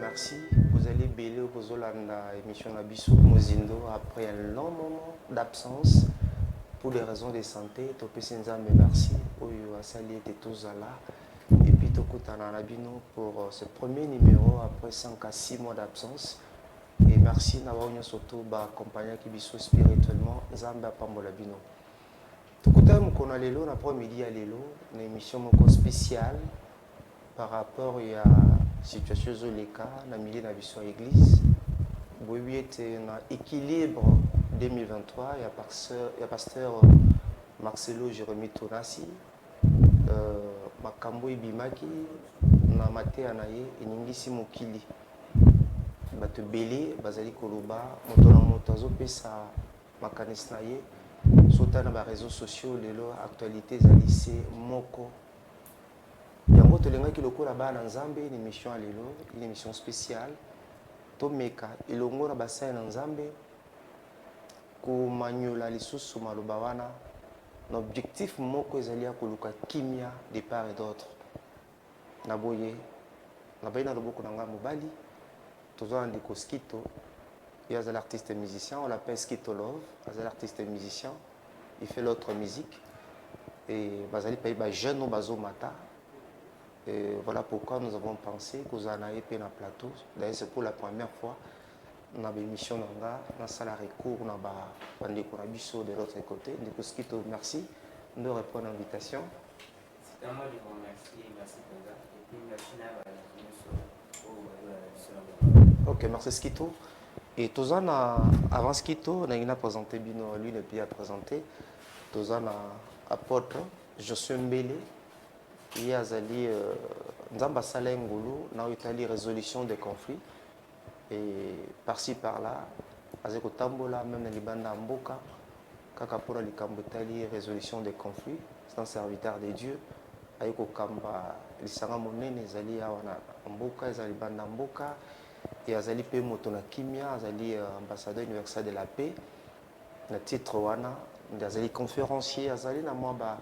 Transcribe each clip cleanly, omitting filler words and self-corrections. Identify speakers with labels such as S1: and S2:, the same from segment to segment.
S1: Merci. Vous allez bêler au Bozolanda émission Nabissou Mozindo après un long moment d'absence pour des raisons de santé. Topesinzambe merci. Oyo Asali était tous là. Et puis Tokutana Nabino pour ce premier numéro après 5 à 6 mois d'absence. Et merci d'avoir surtout accompagné Kibiso spirituellement. Zamba Pambola Bino. Tokutana Mukona Lelo, l'après-midi à Lelo, une émission spéciale par rapport à situation zoleka na milieu na biso église boyebi ete na équilibre 2023 ya pasteur Marcelo Jérémy Tonasi makambo ebimaki na mateya na ye eningisi mokili bato ebele bazali koloba moto na moto azopesa makanisi na ye sotana ba réseaux sociaux lelo actualité ezali se moko. Yango tolengaki lokola bana nzambe une émission à lelo, une émission spéciale. Tomeka elongo na basai na nzambe ko manyola lisusu maloba wana. L'objectif moko ezali koluka kimia de part et d'autre. Na boye na baina loboko na nga mobali tozo ndiko Skito, il est l'artiste musicien, on l'appelle Skito Love, il est l'artiste musicien, il fait l'autre musique et bazali pays ba jeune no bazo mata. Et voilà pourquoi nous avons pensé que vous en avez fait un plateau. D'ailleurs, c'est pour la première fois dans l'émission dans la salle à recours, dans la de l'autre côté. Merci de répondre à l'invitation.
S2: C'est à moi de vous remercier. Merci pour ça. Et puis merci.
S1: Ok, merci Skito. Et tous avant Skito, on a présenté Bino, lui, et puis a présenté. Tous apôtre, je suis Mbele. Il y a Nzamba Saleh Ngolo, dans l'Italie, résolution des conflits. Et par-ci, par-là, avec Tambola, même dans les bandes d'Amboka, Kakapura, l'Italie, résolution des conflits. C'est un serviteur de Dieu. Avec Okamba, les Sangamonene, les alliés à Amboka, les alliés bandes d'Amboka. Et les alliés Motona Kimia, les alliés ambassadeur universel de la paix. Le titre Wana, les alliés conférenciers, les alliés Namwaba.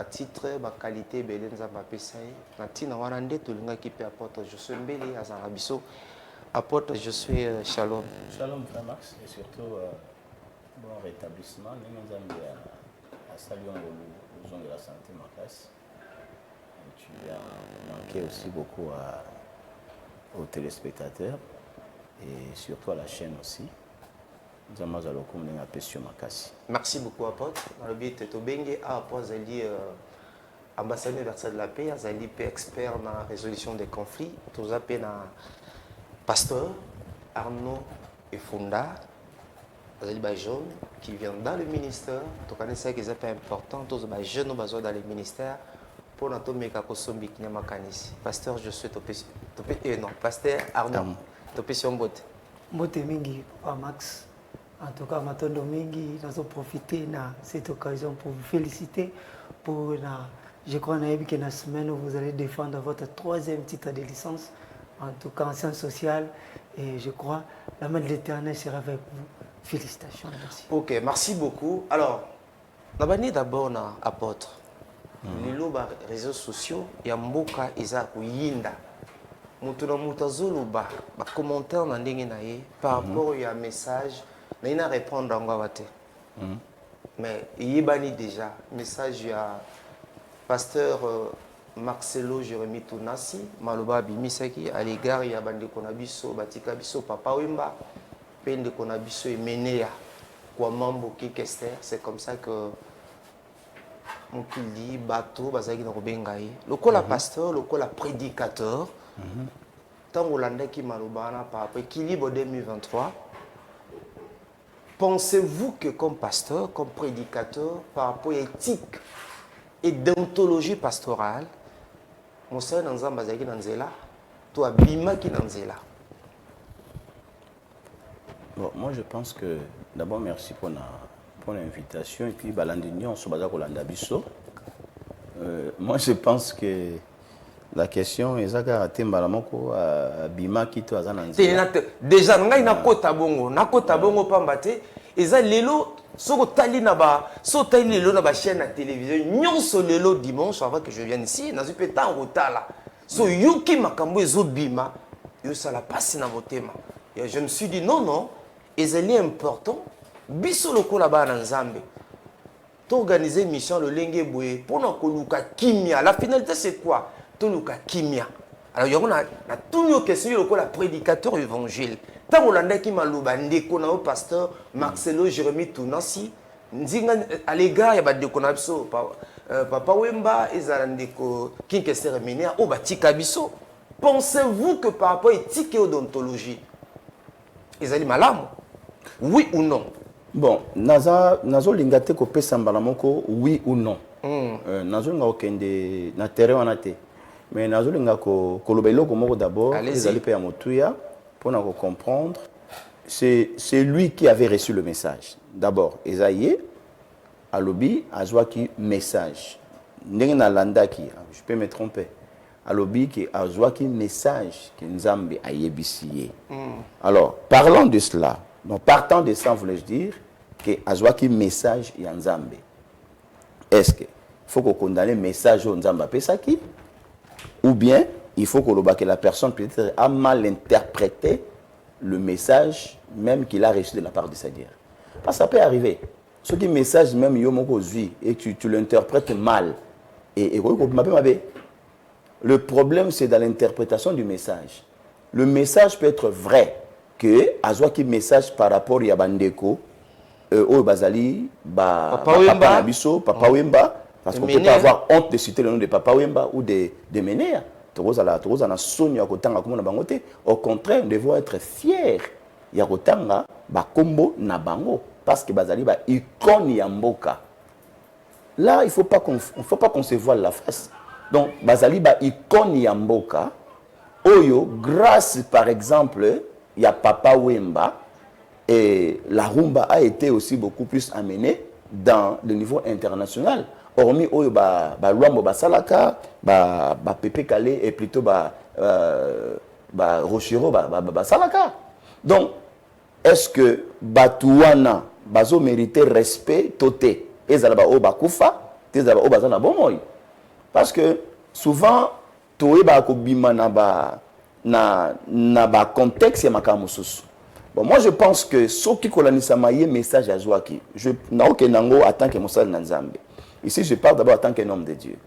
S1: Titre, qualité, belenza bapesai. Natina wanande tulinga kipe apôtre je suis mbele azarabiso. Apôtre je suis shalom.
S3: Shalom frère Max et surtout bon rétablissement. Nous avons à saluer aux gens de la santé ma classe. Tu as manqué aussi beaucoup aux téléspectateurs et surtout à la chaîne aussi.
S1: Merci beaucoup, apôtre. Le but est de ambassadeur universel de la paix, Azali expert dans la résolution des conflits. Tous appelés pasteur Arnaud Efunda, Azali Bajon, qui vient dans le ministère. Tu connais ça qui est important. Tous les jeunes dans le ministère pour notre mécacosombi qui n'est pas canis. Pasteur, je suis topé. Non, pasteur Arnaud. Topé sur Mbote.
S4: Mbote mingi, Papa Max. En tout cas, Matondo Mingi, nous avons profité de cette occasion pour vous féliciter. Je crois que la semaine où vous allez défendre votre 3e titre de licence, en tout cas en sciences sociales. Et je crois la main de l'Éternel sera avec vous. Félicitations. Merci.
S1: Ok, merci beaucoup. Alors, d'abord, apôtre. Les réseaux sociaux, il y a Mboka Isaac Yinda. Mutuna Mutazoluba, commentaire par rapport à un message. Mais il n'a répondre en Gawate. Mais il y a déjà message à pasteur Marcelo Jérémy Tonasi, Maloba Bimisaki, à l'égard il y a Bande Konabiso, Batika Biso, Papa Wimba, Pende Konabiso et Menea, Kwamambo Kester. C'est comme ça que mon dit bateau, Bazaki Nobengaï. Le col à pasteur, le col à prédicateur. Tant Hollande qui Malobana par rapport à équilibre 2023. Pensez-vous que comme pasteur, comme prédicateur, par rapport à l'éthique et d'ontologie pastorale mosala na nzambe azalaki na nzela to abimaki na nzela.
S3: Bon, moi je pense que d'abord merci pour l'invitation et puis balandinion sur baza kolanda biso. Moi je pense que la question ezaka tembala moko abimaki to azana nzela.
S1: Déjà ngai na kota bongo pamba te eza lelo soko tali na ba so tali lelo na ba chaîne na télévision nyonso lelo dimanche avant que je vienne ici na zupe temps retala so yuki makambo ezo bima yo sala passe na motema. Et je me suis dit non ezali important biso lokola ba na nzambe to organiser mission le lenge boye pour na koluka kimia. La finalité c'est quoi? To luka kimia. Alors il y a tout une question lokola prédicateur évangile. Tant on a qui malouba ndeko na pasteur Marcelo Jérémy Tounansi nzinga à l'égard ya ba ndeko na biso papa Wemba ezala ndeko kinkester Minéa o batika biso. Pensez-vous que par rapport à éthique et odontologie ezali malamu? Oui ou non?
S3: Bon, nazo lingate ko pesa mbala moko oui ou non. Nazo nga okende na terrain wana te. Mais nazo linga ko kolobelo ko moko d'abord ezali pe ya motuya pour na comprendre. C'est lui qui avait reçu le message. D'abord, Esaïe alobi azwa ki message. Ndenge na landa ki, je peux me tromper. Alobi ki azwa ki message que Nzambe ayebisiye. Alors, parlant de cela, donc partant de ça, voulais-je dire que azwa ki message ya Nzambe. Est-ce que faut qu'on condamne le message au Nzambe pesaki ou bien il faut que la personne peut-être a mal interprété le message même qu'il a reçu de la part de sa dire. Parce que ça peut arriver. Ce qui message même et tu l'interprètes mal. Et le problème c'est dans l'interprétation du message. Le message peut être vrai que azwa qui message par rapport à Bandeko au Bazali Papa Wemba parce qu'on ne peut pas avoir honte de citer le nom de Papa Wemba ou de Ménéa. Au contraire, nous devons être fiers. Yakotanga bakombo na bango parce que bazali ba icône ya mboka. Là, il faut pas qu'on se voile la face. Donc bazali ba icône ya mboka. Oyo grâce par exemple, il y a Papa Wemba et la rumba a été aussi beaucoup plus amenée dans le niveau international. Hormis oyo ba Luambo ba Salaka, ba Pepe Kale et plutôt ba Rochero ba Salaka. Donc est-ce que Batouana bazo mériter respect toté ezalaba o bakufa tezalaba o bazana bomoy parce que souvent toé ba ko bima na ba contexte ya makamususu. Bon, moi je pense que ce qui kolanisa maye message à Zouaki, je na okenango en tant que mosal na Nzambe. Ici je parle d'abord en tant qu'un homme de Dieu.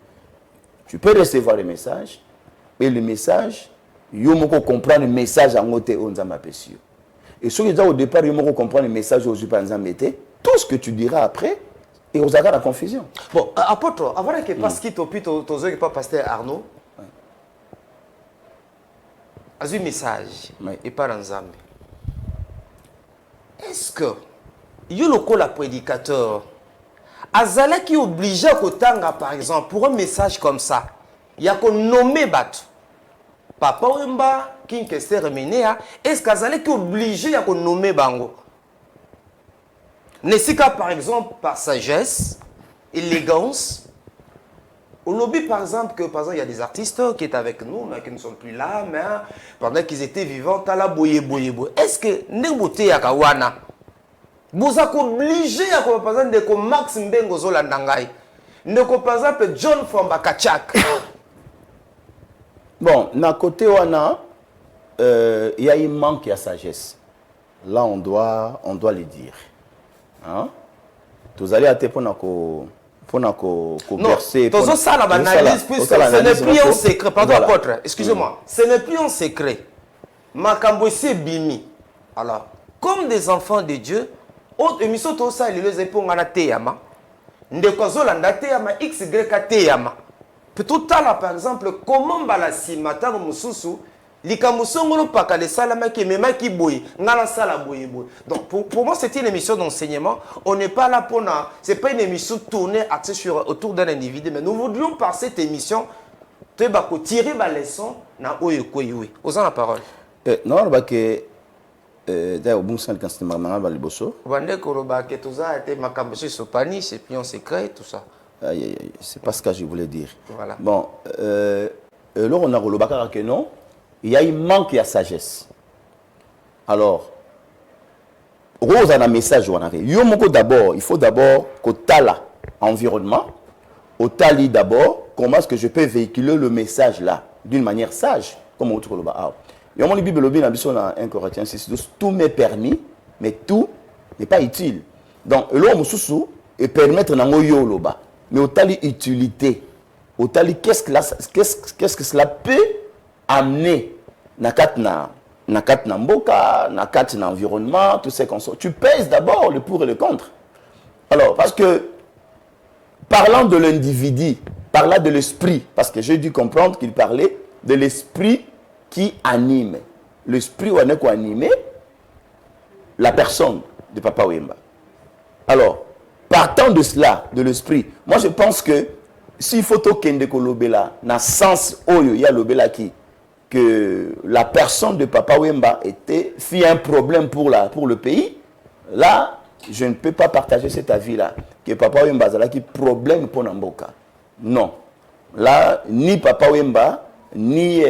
S3: Tu peux recevoir le message et le message yo moko comprendre le message en ngote o Nzamba pesio. Et ce qui est au départ, il faut comprendre le message aux Nzambe. Tout ce que tu diras après, et aux agarres la confusion.
S1: Bon, apôtre, avant que parce qu'il t'opite, pas pasteur Arnaud, a un message, et pas Nzambe. Est-ce que, il y a le prédicateur, Azala qui est obligé à Kotanga, par exemple, pour un message comme ça, il y a qu'on nomme Batu. Papa Wemba, Kinkester Ménéa, est-ce qu'Azalé est obligé à nommer Bango? N'est-ce pas par exemple par sagesse, élégance? Au lobby par exemple, il y a des artistes qui étaient avec nous, mais qui ne sont plus là, mais pendant qu'ils étaient vivants, tala boye. Est-ce que Nembote Yakawana, vous êtes obligé à par exemple de Max Mbengo Zolandangai, par exemple John Famba Kachak?
S3: Bon, na côté wana, y a un manque de sagesse. Là, on doit le dire. Hein? Vous allez à te pour verser.
S1: Non, ça la analyse puisque ce n'est plus un secret. Pardon, apôtre, excusez-moi. Ce n'est plus un secret. Makambo c'est bimi. Alors, comme des enfants de Dieu, autre émission tout ça, les épaules en ateyama. Ndekozolanda teyama XY teyama. Peut-être là, par exemple, comment balassi matin mususu likambo songolo paka le salama qui mema qui boy ngala sala boy boy. Donc pour moi c'était une émission d'enseignement. On n'est pas là pour c'est pas une émission tournée axée sur autour d'un individu, mais nous voudrions par cette émission te ba ko tirer ba leçon na oyo ko yiwe. Osant la parole.
S3: Non ba que d'ailleurs bon sang quand c'était maman ba liboso.
S1: Bande ko ba que toza été makambo sur sopani, c'est pion secret tout ça.
S3: C'est pas ce que je voulais dire.
S1: Voilà.
S3: Bon là on a relobaka que non. Il y a un manque de sagesse. Alors, Rose a un message. D'abord, il faut d'abord qu'au tala environnement, au tali d'abord, comment est-ce que je peux véhiculer le message là, d'une manière sage, comme on dit. Il y a mon Bible, dans 1 Corinthiens 6, tout m'est permis, mais tout n'est pas utile. Donc, l'homme sous et permettre dans yo loba, mais au tali utilité, au tali qu'est-ce que cela peut amener na mboka, na environnement, tout ce qu'on sort. Tu pèses d'abord le pour et le contre. Alors, parce que, parlant de l'individu, parlant de l'esprit, parce que j'ai dû comprendre qu'il parlait de l'esprit qui anime. L'esprit où on est animé, la personne de Papa Wemba. Alors, partant de cela, de l'esprit, moi je pense que s'il faut tokende ko lobela, na sens oyo, il y a lobela qui que la personne de Papa Wemba fit un problème pour le pays, là, je ne peux pas partager cet avis-là. Que Papa Wemba a un problème pour Namboka. Non. Là, ni Papa Wemba, ni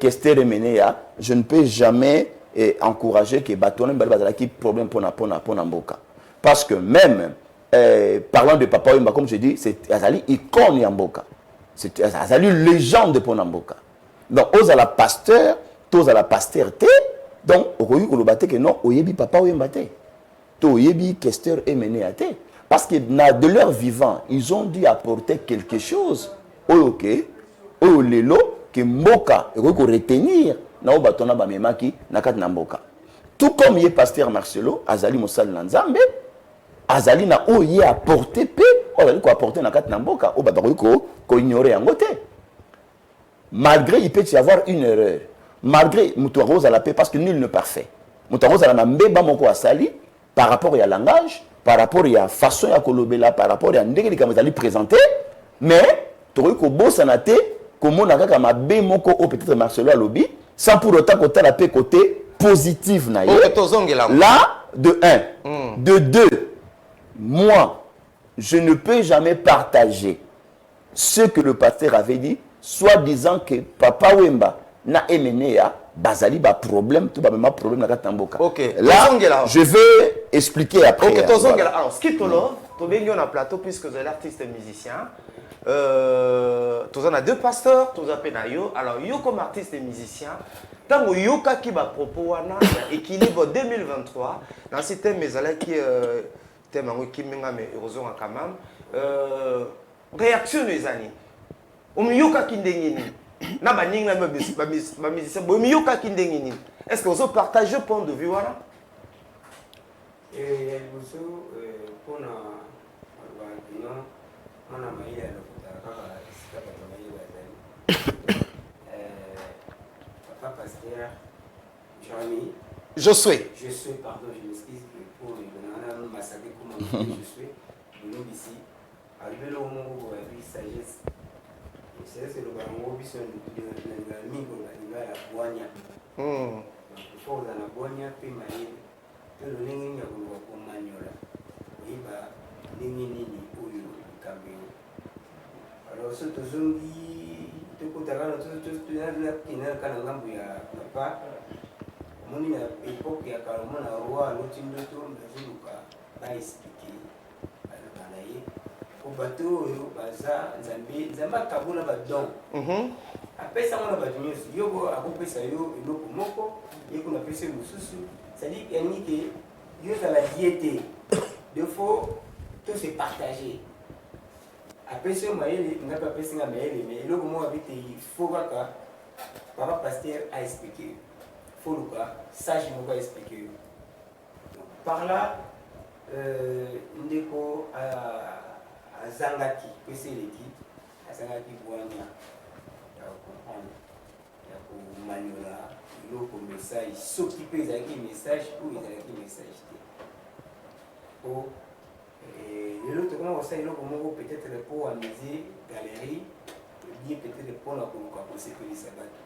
S3: Kester Menea, je ne peux jamais encourager que Baton Wemba a un problème pour Namboka. Parce que même, parlant de Papa Wemba, comme je dis, c'est Azali icône Yamboka. C'est Azali légende pour Namboka. Donc, aux à la pasteur, tous à la pasteurté, donc, au lieu que non, au yebi papa ou yembate, au yebi questeur est mené à té. Parce que de leur vivant, ils ont dû apporter quelque chose, au lelo, que mboka, et qu'on retenir, na obatona ba memaki, na kat na mboka. Tout comme y est pasteur Marcelo, Azali Moussal Nanzambe, Azali na o y apporté pe, o ko apporter na kat na mboka, o batako ko ignorer en côté. Malgré, il peut y avoir une erreur. Malgré, Moutouarose à la paix, parce que nul n'est parfait. Moutouarose à la mbeba moko asali, par rapport à langage, par rapport à la façon à kolobela, par rapport à ndenge comme vous présenter, mais, tu ko bo sanate, comme on a kama be moko ou peut-être Marcelo à lobby, sans pour autant qu'on la paix côté positif na ye. Là, de un. De deux, moi, je ne peux jamais partager ce que le pasteur avait dit, soit disant que Papa Wemba n'a émené à Bazali ba problème, tout ba problème na Katamboka.
S1: Ok.
S3: Là, je vais expliquer après.
S1: Ok, voilà. Alors, ce qui est là, tu es bien au plateau puisque vous êtes artiste et musicien. Tu as deux pasteurs, tu as Penayo. Alors, yo comme artiste et musicien, tant que yo qui va propos équilibre 2023 dans ce thème qui thème qui mais heureusement quand même réaction les années. Omiyoka kindengini na baninga ba musicien omiyoka kindengini est-ce que vous partagez point de vue voilà
S2: liboso mpona balobakino mwana mayele alokotaka kaka esika bato mayele bazali papa pasteur Johnny Josué pardon je m'excuse pour le massacre comme Josué ici alibelo moko boya sagesse. C'est le bango biso na mingo na la boanya. Il faut na boanya pe mayele. To lo ningi ya ko manyola. Iba ningi nini oyo kabeo. Alors ce to zongi to ko takala to na kina kana ngambu ya papa. Moni ya époque ya kalomona roi lotindo to ndazuluka ba expliquer. Au bateau, baza, nzamba kabula ba don. Après ça, on a battu yo a coupé ça yo et l'autre moko, et qu'on a fait ce moussousou. Ça dit qu'il y a ni que yo dans la diété. De faut tout se partager. Après ça, on n'a pas fait ça mais l'autre mot avec il faut que papa pasteur a expliqué. Faut le cas, sage nous va expliquer. Par là, ndeko Azangaki, que c'est l'équipe, Azangaki Boania, comprendre. ya komaniola eloko message soki mpe ezalaki message oyo ezalaki message te po lelo tokoma kosala eloko moko peut-être mpo amuser galerie bien peut-être mpona koluka kosepelisa bato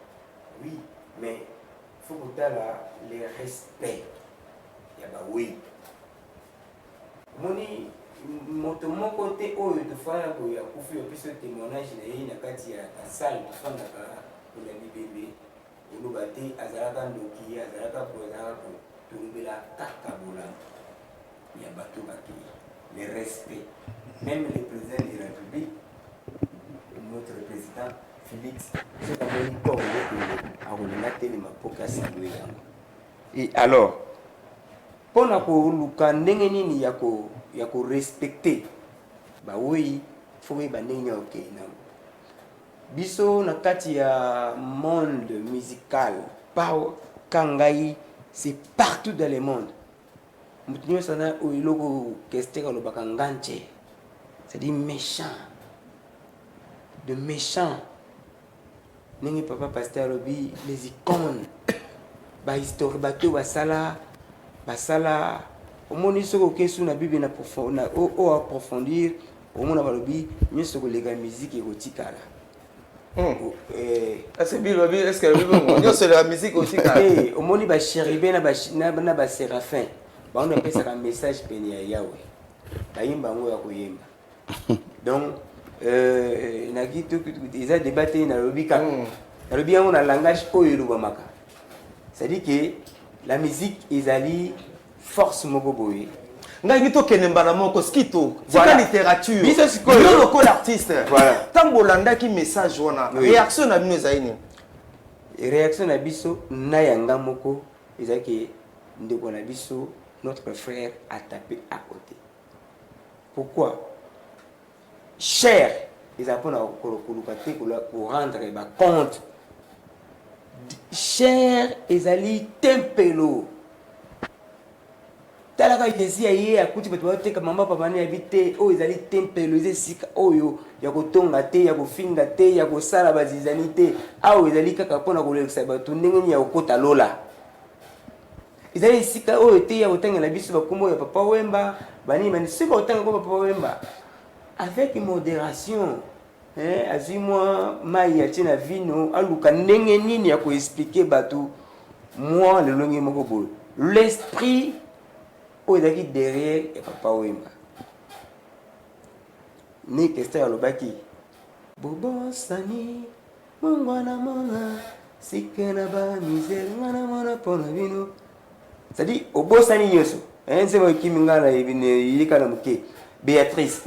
S2: oui mais faut kotala le respect ya bawei omoni moto moko te oyo tofana boye akufi opiso témoignage na ye na kati ya basale tofandaka mpona bibembe oloba te azalaka ndoki azalaka po azalaka po tolobela kaka bolamu ya bato bakei le respect même le président de la République notre président Félix soki amoni corps yokolo akolinga telema mpoka salue yango et alors mpona koluka ndenge nini ya korespecte bawei fo koyeba ndenge nini akokei nango biso na kati ya monde musical ka ngai c'est partout dans le monde moto nyonso na oyo eloko kester alobaka nganje c'est-à-dire méchant de méchant ndenge papa pasteur alobi les icônes bahistorie bato basala omoni soki okesu na bible na o approfondir omona balobi nyonso koleka musique ekotikala
S1: est-ce que nyonso la musique otikala
S2: omoni bachérubin na baséraphin bango apesaka message pene ya yawe bayimba yango ya koyemba donc naki eza débat te nalobi kaka nalobi yango na langage oyo elobamaka c'est-à-dire que la musique ezali force moko boye
S1: ngai ngito kene mbala moko skito tika littérature
S2: biso sikoyo
S1: yo lokola artiste
S2: voilà
S1: tango olandaki message wana réaction na bino ezali nini
S2: réaction na biso na yanga moko ezalaki ndeko na biso notre frère a tapé à côté pourquoi cher ezali mpona koluka te pour rendre compte cher ezali tempelo talaka yesi aye akuti bato bateka mama papa ne yabi te oyo ezali tempelo eza esika oyo ya kotonga te ya kofinga te ya kosala bazizani te awa ezali kaka mpona kolekisa bato ndenge nini ya kokota lola ezali esika oyo te ya kotangela biso bakombo ya papa wemba banini bani soki bakotanga ko papa wemba avec modération azwi mwa mai atie na vino aluka ndenge nini ya koexplike bato mwa lelongi moko boye l'esprit oyo ezalaki derrière ya papa wemba ni kester alobaki bobosani mongwana mona sike na bamisere nga na mona mpo na bino c'est-à-dire obosani nyonso nzembo ekimi nga na yilika na moke Béatrice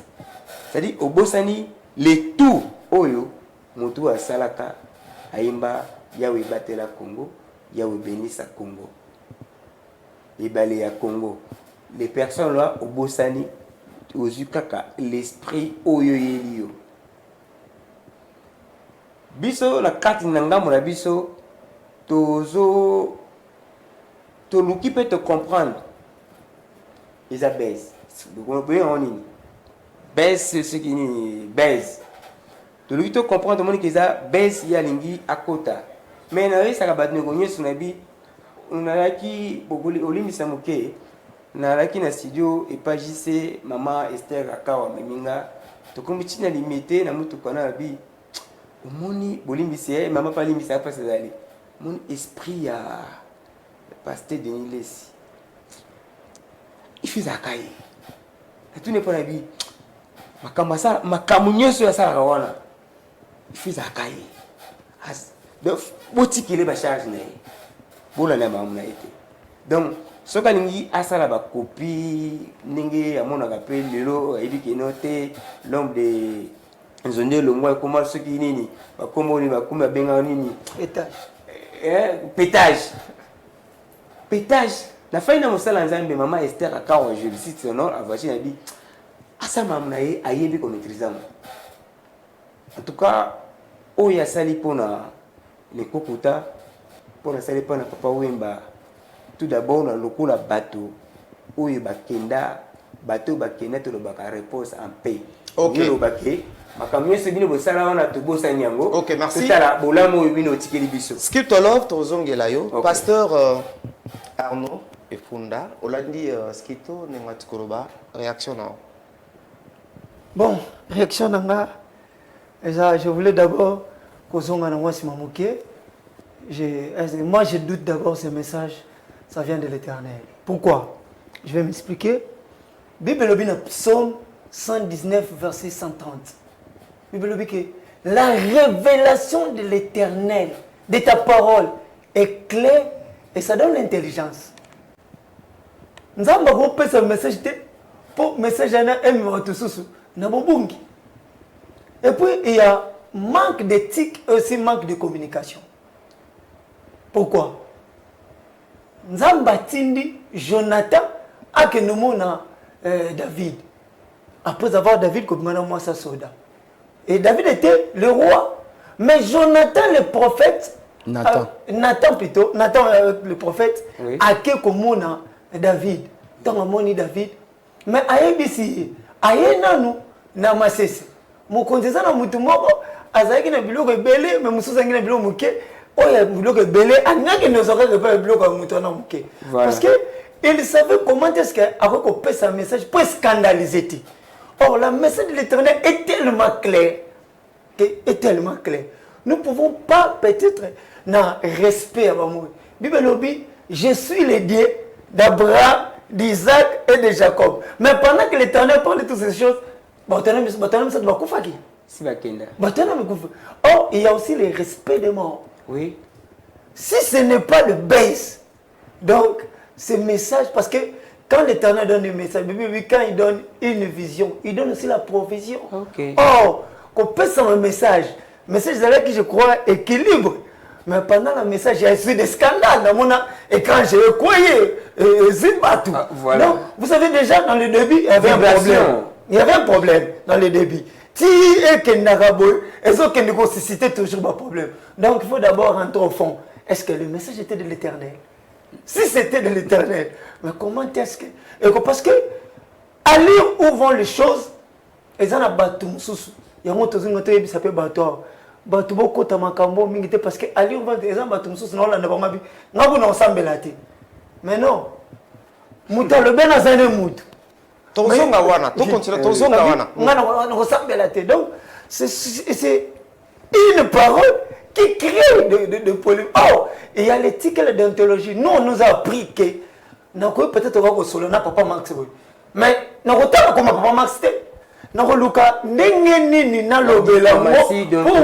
S2: c'est-à-dire obosani le tout oyo motu asalaka ayimba yawe batela Congo yawe benisa Congo ebale ya Congo les personnes là obosani ozwi kaka l'esprit oyo yeli yo biso na kati na ngambo na biso toluki mpe te comprendre eza base boye yango nini base soki nini base toluki to comprendre omoni ke eza base ye alingi akota mais nayebisaka bato ndeko nyonso na bi nalaki olimbisa moke nalaki na studio epagise mama Esther Akawa meminga tokomi ntina limite na mutuka na bi omoni bolimbisi ye mama pa limbisa mpasi ezali omoni esprit ya pasteur Denis Lesi ifizaka ye natuni mpona bi makambo nyonso asalaka wana ifizaka ye donc botikele bacharge na ye bolanda mamu na ye te donc soki alingi asala bakopi ndenge amonaka mpe lelo ayebi keno te l'homme de nzonde elongwa ekoma soki nini bakombo nini bakomi babengaka nini pétage na fai na mosala nzambe mama Esther Akawa je le cite son nom avachi na bi asa mamu na ye ayebi komaîtrise yango en tout cas oyo asali mpona lekokuta mpona asali mpona papa wemba tout d'abord na lokola bato oyo bakenda tolobaka réponse en paix
S1: okay.
S2: olobake makambo nyonso bino bosala wana tobosani yango.
S1: Ok, merci.
S2: Totala bolamu oyo bino otikeli biso.
S1: Skitolov tozongela yo.
S2: Ok.
S1: Pasteur Arnaud Efunda Olandi Skito Nengati Koloba réaction na.
S4: Bon, réaction nanga. Je voulais d'abord kozonga na mwasi mamuke. Moi je doute d'abord ce message, ça vient de l'Éternel. Pourquoi? Je vais m'expliquer. Bible lobi na Psaume 119 verset 130. Bible lobi que la révélation de l'Éternel, de ta parole est claire et ça donne l'intelligence. Nous avons fait ce message pour message à un et puis il y a manque d'éthique et aussi manque de communication. Pourquoi? Nzamba tindi Jonathan a que nous mona David. Après avoir David comme moi sa soda. Et David était le roi. Mais Jonathan le prophète, Nathan plutôt, Nathan le prophète, oui, a que comme mona David. Tant moni David. Mais ayebisi ayena nous na masese. Mo konzeza na mutu moko azaki na biloko ebele mais mususa ngina biloko muke. Oya biloko ebele anyaki ne soka pas biloko mutu na muke. Parce que il savait comment est-ce que avec on peut sa message pour scandaliser. Or la message de l'Éternel est tellement clair. Est tellement clair. Nous ne pouvons pas peut-être na respect à moi. Bible lobi, je suis le Dieu d'Abraham, d'Isaac et de Jacob. Mais pendant que l'Éternel parle de toutes ces choses, or, il y a aussi le respect des morts.
S2: Oui.
S4: Si ce n'est pas le base, donc, ce message, parce que quand l'Éternel donne un message, quand il donne une vision, il donne aussi la provision.
S2: Okay.
S4: Or, qu'on peut sur un message là qui je crois équilibre. Mais pendant le message, il y a eu des scandales dans mon et quand j'ai croyé, voilà. Donc, vous savez déjà, dans le début, il y avait un problème. Il y avait un problème dans le début. Si et que Naraboy, et ce que nous susciter toujours un problème. Donc il faut d'abord rentrer au fond. Est-ce que le message était de l'Éternel? Si c'était de l'Éternel, mais comment est-ce que... Et parce que, à lire où vont les choses, ils en ont battu. Il y a un autre qui s'appelle Bato. Bato beaucoup de makambo mingite parce que à lire où vont les gens battu. Non, là, on n'a pas ensemble là. Mais non. Mouta le ben a zane mout.
S1: Donc,
S4: c'est une parole qui crée de polémiques. Oh, il y a l'éthique et la déontologie. Nous, on nous a appris que nous peut-être on va solo na papa Max. Mais nous avons comme papa Max. Nous avons Luka n'engeni na lobela pour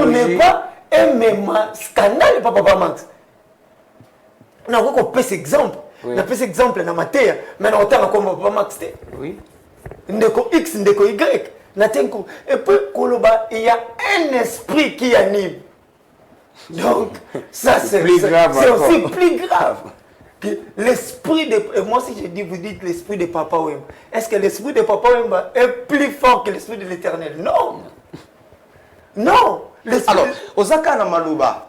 S4: ne pas aimer ma scandale papa Max. Nous avons fait cet exemple. Nous avons fait cet exemple dans ma terre. Mais nous avons comme papa Max.
S2: Oui.
S4: Ndeko X, ndeko Y, natenko. Et puis, Koloba, il y a un esprit qui anime. Donc, ça c'est
S2: plus grave.
S4: C'est aussi plus grave que l'esprit de... Et moi, si je dis, vous dites l'esprit de Papa Wemba. Est-ce que l'esprit de Papa Wemba est plus fort que l'esprit de l'Éternel? Non. Non.
S1: Alors, Osaka na Malouba,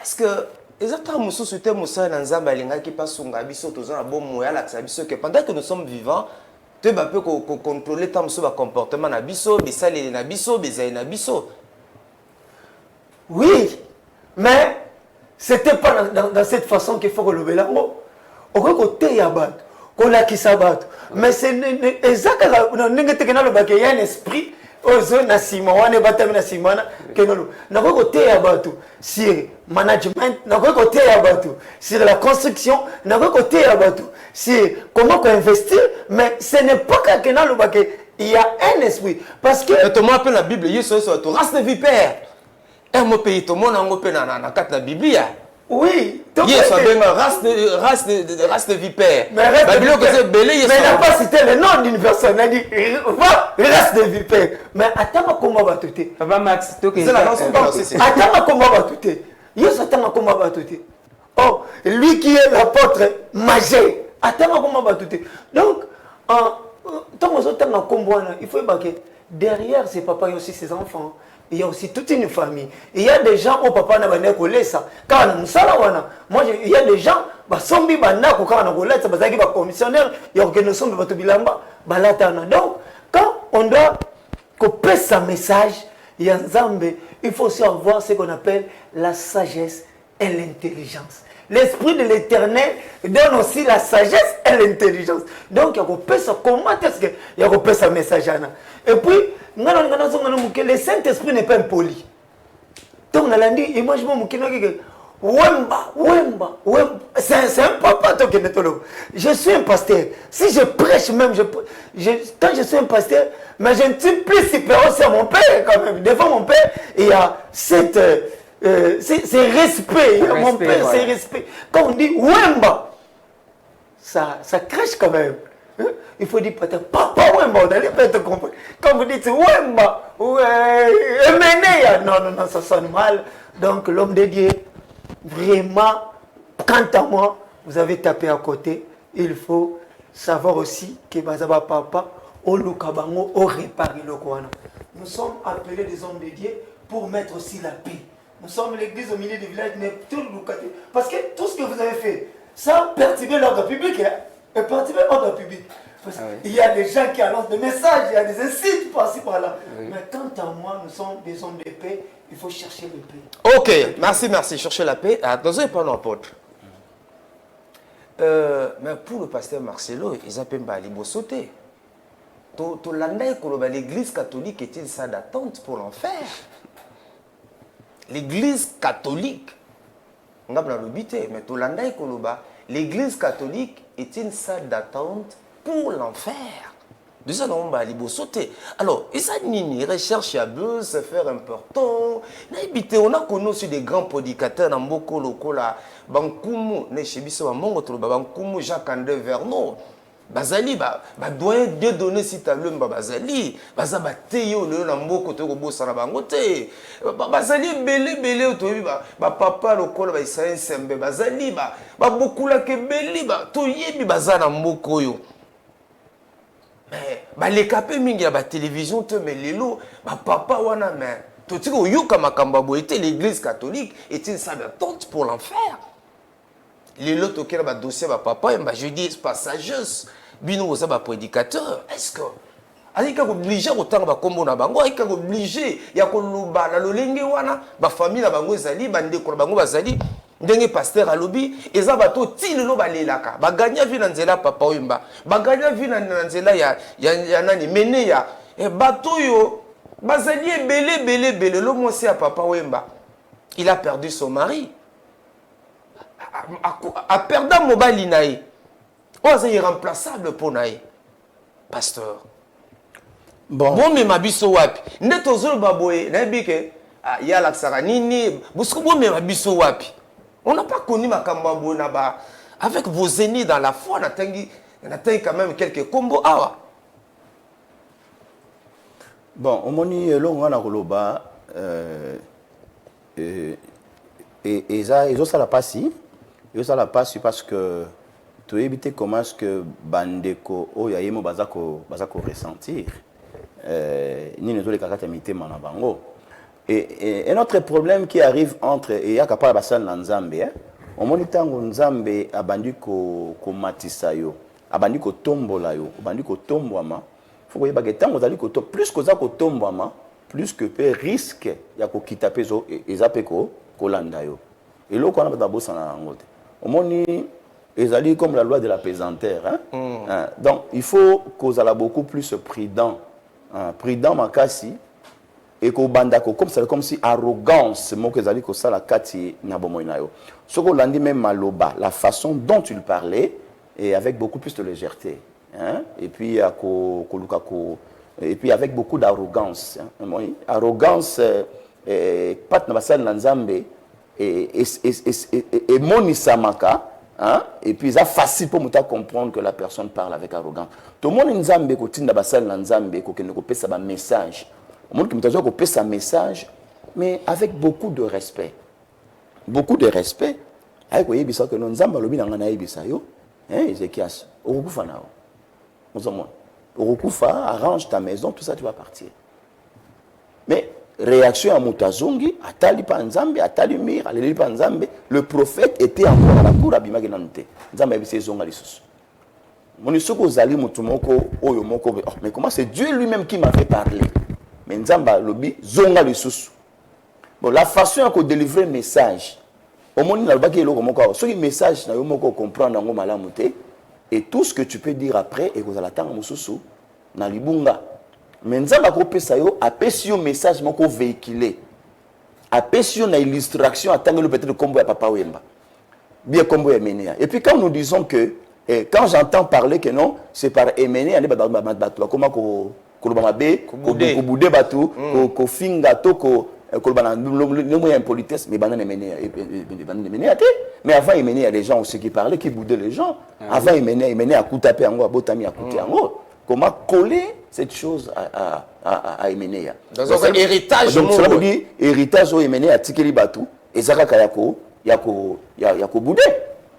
S1: est-ce que... Exactement, c'était Moussa Nanzamba Linga qui passe son gabiso, tous un bon moyen là, que pendant que nous sommes vivants, tu peux contrôler ton comportement na biso, bisale na biso, bisaï na biso.
S4: Oui, mais c'était pas dans cette façon qu'il faut relever la mot. Au côté il y a bat, qu'on a qui s'abat. Mais c'est exactement il y a un esprit. Na sima wana batami na simana kenolo na ko côté ya batu sur management na ko côté ya batu sur la construction na ko côté ya batu sur comment investir, mais ce n'est pas que na il y a un esprit parce que
S1: tout le monde appelle la Bible yeso so to race de vipère un mot pays tout le monde en open na carte la Bible.
S4: Oui,
S1: yes, race de vipère.
S4: Mais n'a pas cité le nom d'une personne. Elle dit race de vipère. Mais attends comment va tout.
S2: Papa Max,
S1: c'est la rançon.
S4: Attends comment va tout. Yes, attends comment va tout. Oh, lui qui est l'apôtre majeur. Attends comment va tout. Donc, il faut que derrière ses papas, il y a aussi ses enfants. Il y a aussi toute une famille. Il y a des gens au papa n'a pas collé ça. Quand moi, il y a des gens, sombi bana ko quand on a collé ça, parce qu'il y a commissionnaire, il y a organisé ça, mais bilamba, balatana. Donc, quand on doit couper sa message, Il y a Nzambe, il faut aussi avoir ce qu'on appelle la sagesse et l'intelligence. L'esprit de l'éternel donne aussi la sagesse et l'intelligence. Donc, il y a ça. Comment est-ce qu'il y a ça message? Et puis, le Saint-Esprit n'est pas impoli. Donc, on a dit, imagine-moi, Wemba. C'est un papa. Je suis un pasteur. Si je prêche même, quand je suis un pasteur, mais je ne suis plus supérieur à mon père quand même. Devant mon père, il y a cette... c'est respect. Mon père, voilà. C'est respect. Quand on dit Wemba, ça crèche quand même. Il faut dire peut-être Papa Wemba, on n'allait pas te comprendre. Quand vous dites Wemba, non, ça sonne mal. Donc l'homme de Dieu, vraiment, quant à moi, vous avez tapé à côté. Il faut savoir aussi que Bazaba Papa, au Lukabango, au réparé le Kouana. Nous sommes appelés des hommes de Dieu pour mettre aussi la paix. Nous sommes l'église au milieu du village, parce que tout ce que vous avez fait, ça perturbe l'ordre public. Perturbe l'ordre public. Parce qu'il y a des gens qui annoncent des messages, il y a des incites par-ci par-là. Oui. Mais quant à moi, nous sommes des hommes de paix, il faut chercher la paix.
S1: Ok, merci, chercher la paix. Attention, pas l'apôtre. Mais pour le pasteur Marcelo, ils appellent les sauter. L'église catholique est une salle d'attente pour l'enfer. L'église catholique, on a l'habité, mais l'église catholique est une salle d'attente pour l'enfer. De ça, on va aller sauter. Alors, et ça, Nini, recherche à buzz, se faire important. On a connu aussi des grands prédicateurs dans beaucoup de Bankumu, Bankumu, Jacques-André Vernon. Bazali, doyen Dieu donner si tu as le Bazali, Bazabateyo, le Nambo, Koto, Sarabangote, Bazali, belé, papa, le col, Baïsaïen, Sembe, Bazali, beaucoup la Kebeli, Toyebi, Bazana Mokoyo. Mais les capés, il y a la télévision, mais les lots, papa, wana, mais tout ce que Yuka Makambabo était l'église catholique, est une salle d'attente pour l'enfer. Les lots qui ont un dossier, papa, je dis passageuse, bino ça va prédicateur. Est-ce que il est obligé autant de combo na bango, il est obligé il y a koluba na lolenge wana, ba famille na bango ezali, bande ko bango bazali, ndenge pasteur alobi, eza bato ti lelo balelaka, ba gagner vie na nzela papa oyemba, ba gagner vie na nzela ya nani mene ya bato yo bazali belé lo mosi ya papa oyemba. Il a perdu son mari. A perdre mobile naï. Oh, c'est irremplaçable pour naï. Pasteur. Bon, mais ma biso wapi. Neto zolo baboye, naibike. Il y a la saranini. Busco bon mais ma biso wapi. On n'a pas connu ma kambabo naba. Avec vos ennemis dans la foi, on a quand même quelques combos. Ah.
S3: Bon, au moni longa na koloba et ça la passe. Et ça la passe parce que tu évites comment est-ce que bandeko o yayemo bazako ressentir ni ne les caractères mité manabango et un autre problème qui arrive entre et ya kapala basal na Nzambe au monitango Nzambe abandi ko matisa yo abandi ko tombola yo abandi ko tombwama faut que yeba tango zali ko plus que za ko tombwama plus que peut risque ya ko kitapezo ezapeko kolanda yo et loko na ba bossa na ngote. Au monde, ils allaient comme la loi de la pesanteur. Donc, il faut qu'on soit beaucoup plus prudent. Prudent, makasi. Et qu'on bandako, comme si arrogance, moi que j'allais que ça la kati nabomoinayo. Ce qu'on l'a dit même maloba, la façon dont il parlait, et avec beaucoup plus de légèreté. Et puis, avec beaucoup d'arrogance. Arrogance, pat nabasal nanzambe. Et monisamaka, et puis c'est facile pour nous comprendre que la personne parle avec arrogance. Tout le monde nzambe ko tinda basal na nzambe ko kene ko pesa ba message. Le monde qui mutazo ko pesa message mais avec beaucoup de respect. Beaucoup de respect. Ay ko yebisa que nzamba lobi na ngana yebisa yo, Ezekias, okufa nao. Ozomon. Okufa, arrange ta maison, tout ça tu vas partir. Mais réaction à Moutazongi, Atali Panzambe, Atali Mir, Aleli Panzambe, le prophète était encore à la cour à Bimaginante. Nzambe c'est zonga lisusu. Monisoko Zali Mutumoko, Oyomoko, mais comment c'est Dieu lui-même qui m'a fait parler? mais nzamba lobi zonga lisusu. Bon, la façon à délivrer message au monde n'a pas qu'il y ce message n'a pas comprendre en malamuté et tout ce que tu peux dire après et vous allez attendre mususu na libunga. Mais nzamba ko pesa yo apesi yo message moko véhiculer. Apesi yo na illustration attendre le peut-être combo ya papa Wemba. Bien combo ya Menea. Et puis quand nous disons que quand j'entends parler que non, c'est par Menea ane batu comment ko kolobamabe ko boudé batu ko finga to ko kolobana impolitesse mais banane Menea mais avant Menea les gens aussi qui parlaient qui boudaient les gens avant Menea a coupé ango a botami a coupé ango comment coller cette chose à Menea
S1: dans un héritage
S3: donc cela veut dire héritage au Menea tikeli batu ezaka yako boudé.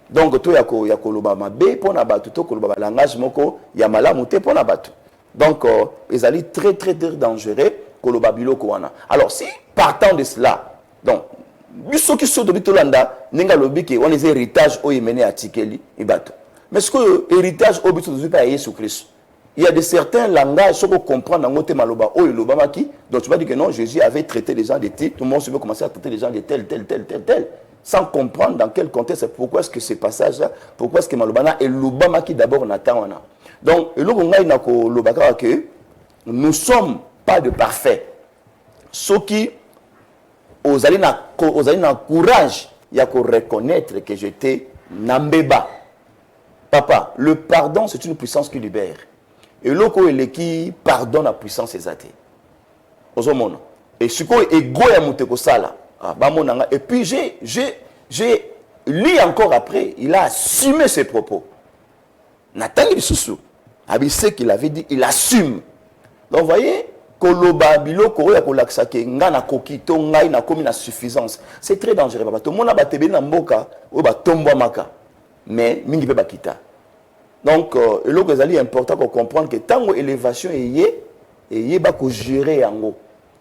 S3: Donc tout yako lobama be pona batu to kolobama langage moko ya malamu te pona batu. Donc ils allaient très dangereux koloba biloko wana. Alors si partant de cela donc biso ki so dobi tolanda ninga lobi ke on les héritage o yemene atikeli ibatu. Mais ce que héritage o biso dobi pa Yesu Christ. Il y a de certains langages sur comprendre dans te maloba o lobama ki donc tu vas dire que non Jésus avait traité les gens de type tout le monde se veut commencer à traiter les gens de tel sans comprendre dans quel contexte, pourquoi est-ce que ce passage-là, pourquoi est-ce que Malobana et l'Obama qui d'abord n'attend. Donc, que nous ne sommes pas de parfaits. Ceux qui ont un courage, il y a qu'à reconnaître que j'étais Nambeba. Papa, le pardon, c'est une puissance qui libère. Et l'autre, qui pardonne la puissance des athées. Et ce qui est égoïste, et puis j'ai lu encore après, il a assumé ses propos. Nathan Lisusu, ce qu'il avait dit, il assume. Donc vous voyez, Koloba Biloko ya kolaksake ngana kokito ngai na komi na suffisance. C'est très dangereux papa. Tout le monde a batebe na mboka o ba tombo maka. Mais mingi pe bakita. Donc eloko ezali important qu'on comprendre que tango élévation eye ba ko gérer yango.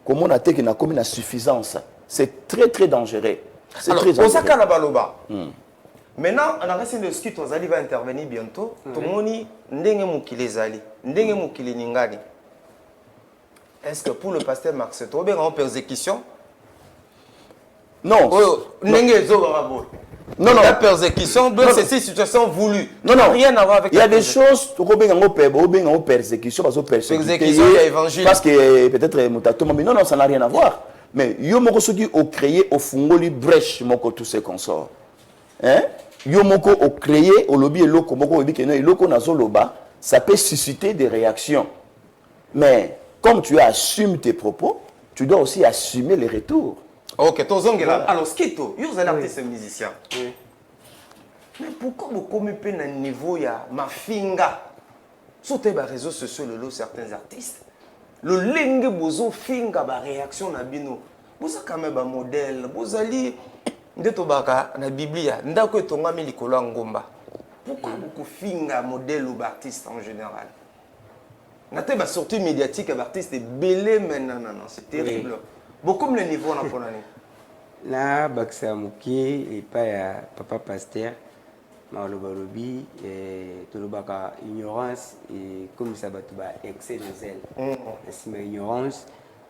S3: Comment on a été na komi na suffisance. C'est très dangereux. C'est
S1: alors,
S3: très dangereux.
S1: Osaka na baloba. Maintenant, on a reçu le ski, Tozali va intervenir bientôt. Tout le monde, ndenge mukile zali, ndenge mukile ningani. Est-ce que pour le pasteur Marx, c'est trop bien en persécution?
S3: Non.
S1: Ndenge zo barabo. Non. La persécution, c'est une situation voulue.
S3: Non.
S1: Rien à voir avec.
S3: Il y a des choses, tu as en persécution,
S1: persécution, il y a évangile.
S3: Parce que peut-être mais non, ça n'a rien à voir. Mais yo moko soki au créer au fungoli brèche moko tous ces consorts. Hein? Yo moko au créer au lobby eloko moko obi que non eloko nazo loba, ça peut susciter des réactions. Mais comme tu assumes tes propos, tu dois aussi assumer les retours.
S1: OK, tozongela. Alors skito, yo vous êtes artiste musicien. Oui. Mais pourquoi vous commuez na niveau ya mafinga? Sur tes réseaux sociaux certains artistes le lingue bozo finga ba réaction na bino boza quand même ba modèle bozali ndeto baka na biblia ndako etongami likolo ngomba pourquoi beaucoup finga modèle ou artiste en général nate ba sortie médiatique ba artiste belé maintenant non c'est terrible beaucoup le niveau na ponani
S2: là baksa muki et pas ya papa pasteur malobalobi et tout le baka ignorance et comme ça va tout bas excès de zèle c'est ma ignorance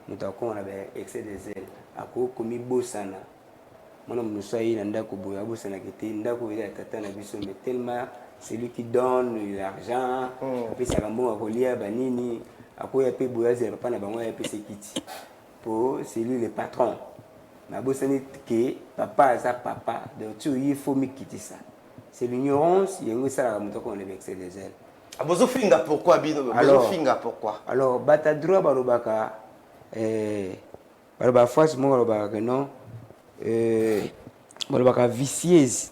S2: nous t'avons on avait excès de zèle à quoi comme bosana moi nous soyons dans d'accord boya bosana qui était d'accord il a tata na biso mais tellement c'est lui qui donne l'argent puis ça va bon à coller banini à quoi il paye boya zèle papa na bango il paye sekiti pour c'est lui le patron ma bosani que papa ça papa donc tu il faut me quitter ça. C'est l'ignorance, il y a une salle à monter qu'on est excès des ailes.
S1: Bozo finga pourquoi bino? Bozo finga pourquoi?
S2: Alors bata droit balobaka baloba face mo balobaka non balobaka vicieuse.